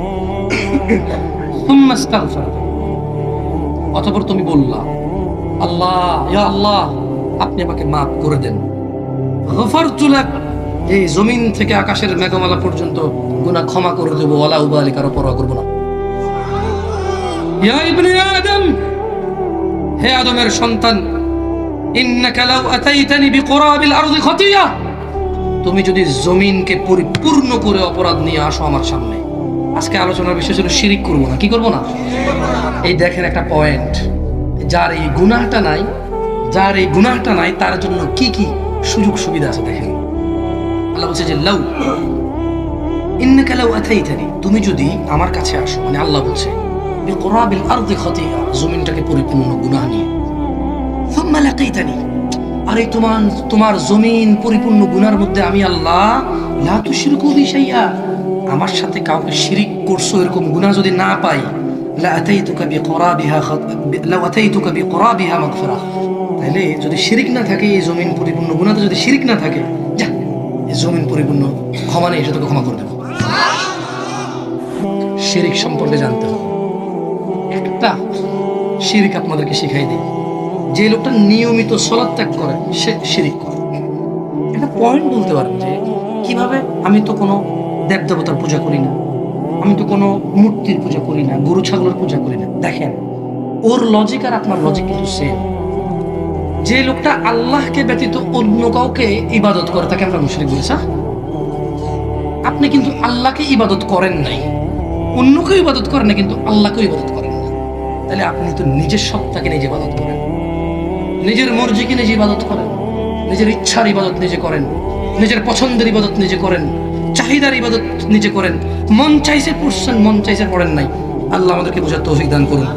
সুম্মা ইস্তাগফার, অতঃপর তুমি বললা আল্লাহ, ইয়া আল্লাহ, আপনি আমাকে মাফ করে দেন, গফারতু লাক, এই জমিন থেকে আকাশের মেঘমালা পর্যন্ত গুনাহ ক্ষমা করে দেব, ওয়ালা উবালি, কারো পরোয়া করব না। ইয়া ইবনে আদম, হে আদমের সন্তান, ইন্নাকা লাউ আতাইতানি বিকুরাবিল আরদি খাতিয়া, তুমি যদি জমিনকে পরিপূর্ণ করে অপরাধ নিয়ে আসো আমার সামনে। আজকে আলোচনার বিষয় ছিল শিরিক করব না, কি করব না। এই দেখেন একটা পয়েন্ট, যার এই গুনাহটা নাই, যার এই গুনাহটা নাই তার জন্য কি কি সুযোগ সুবিধা আছে দেখেন। আল্লাহ বলছে যে লাউ, ইন্নাকা লাউ আতাইতানি, তুমি যদি আমার কাছে আসো, মানে আল্লাহ বলছে বিকুরাবিল আরদি খাতিয়া, জমিনটাকে পরিপূর্ণ গুনাহ নিয়ে, সুম্মা লাকাইতানি, আরে তোমার জমিন পরিপূর্ণ গুনার মধ্যে আমি আল্লাহ লা তুশরিকু বি শাইআ, আমার সাথে কাউকে শিরিক করছো এরকম গুনাহ যদি না পাই, লা আতাইতুকা বিকুরাবিহা মাগফিরা, তাহলে যদি শিরিক না থাকে, এই জমিন পরিপূর্ণ গুনাহতে যদি শিরিক না থাকে, যা এই জমিন পরিপূর্ণ ক্ষমা নেই, এটা তোকে ক্ষমা করে দেব। শিরিক সম্পর্কে জানতে হবে। একটা শিরিক আপনাদেরকে শিখাই দিই, যে লোকটা নিয়মিত সালাত ত্যাগ করে সে শিরিক করে। একটা পয়েন্ট বলতে পারেন যে কিভাবে, আমি তো কোনো দেবদেবতার পূজা করি না, আমি তো কোনো মূর্তির পূজা করি না, গরু ছাগলের পূজা করি না। দেখেন ওর লজিক আর আপনার লজিক কিন্তু সেম। যে লোকটা আল্লাহকে ব্যতীত অন্য কাউকে ইবাদত করে তাকে আমরা মুশরিক বলি। আপনি কিন্তু আল্লাহকে ইবাদত করেন নাই, অন্যকেও ইবাদত করেন না, কিন্তু আল্লাহকেও ইবাদত করেন না, তাহলে আপনি তো নিজের সত্তাকে নিজে ইবাদত করেন, নিজের মর্জিকে নিজে ইবাদত করেন, নিজের ইচ্ছার ইবাদত নিজে করেন, নিজের পছন্দের ইবাদত নিজে করেন, চাহিদার ইবাদত নিজে করেন, মন চাইছে পড়ছেন, মন চাইছে পড়েন নাই। আল্লাহ আমাদেরকে বোঝার তৌফিক দান করুন।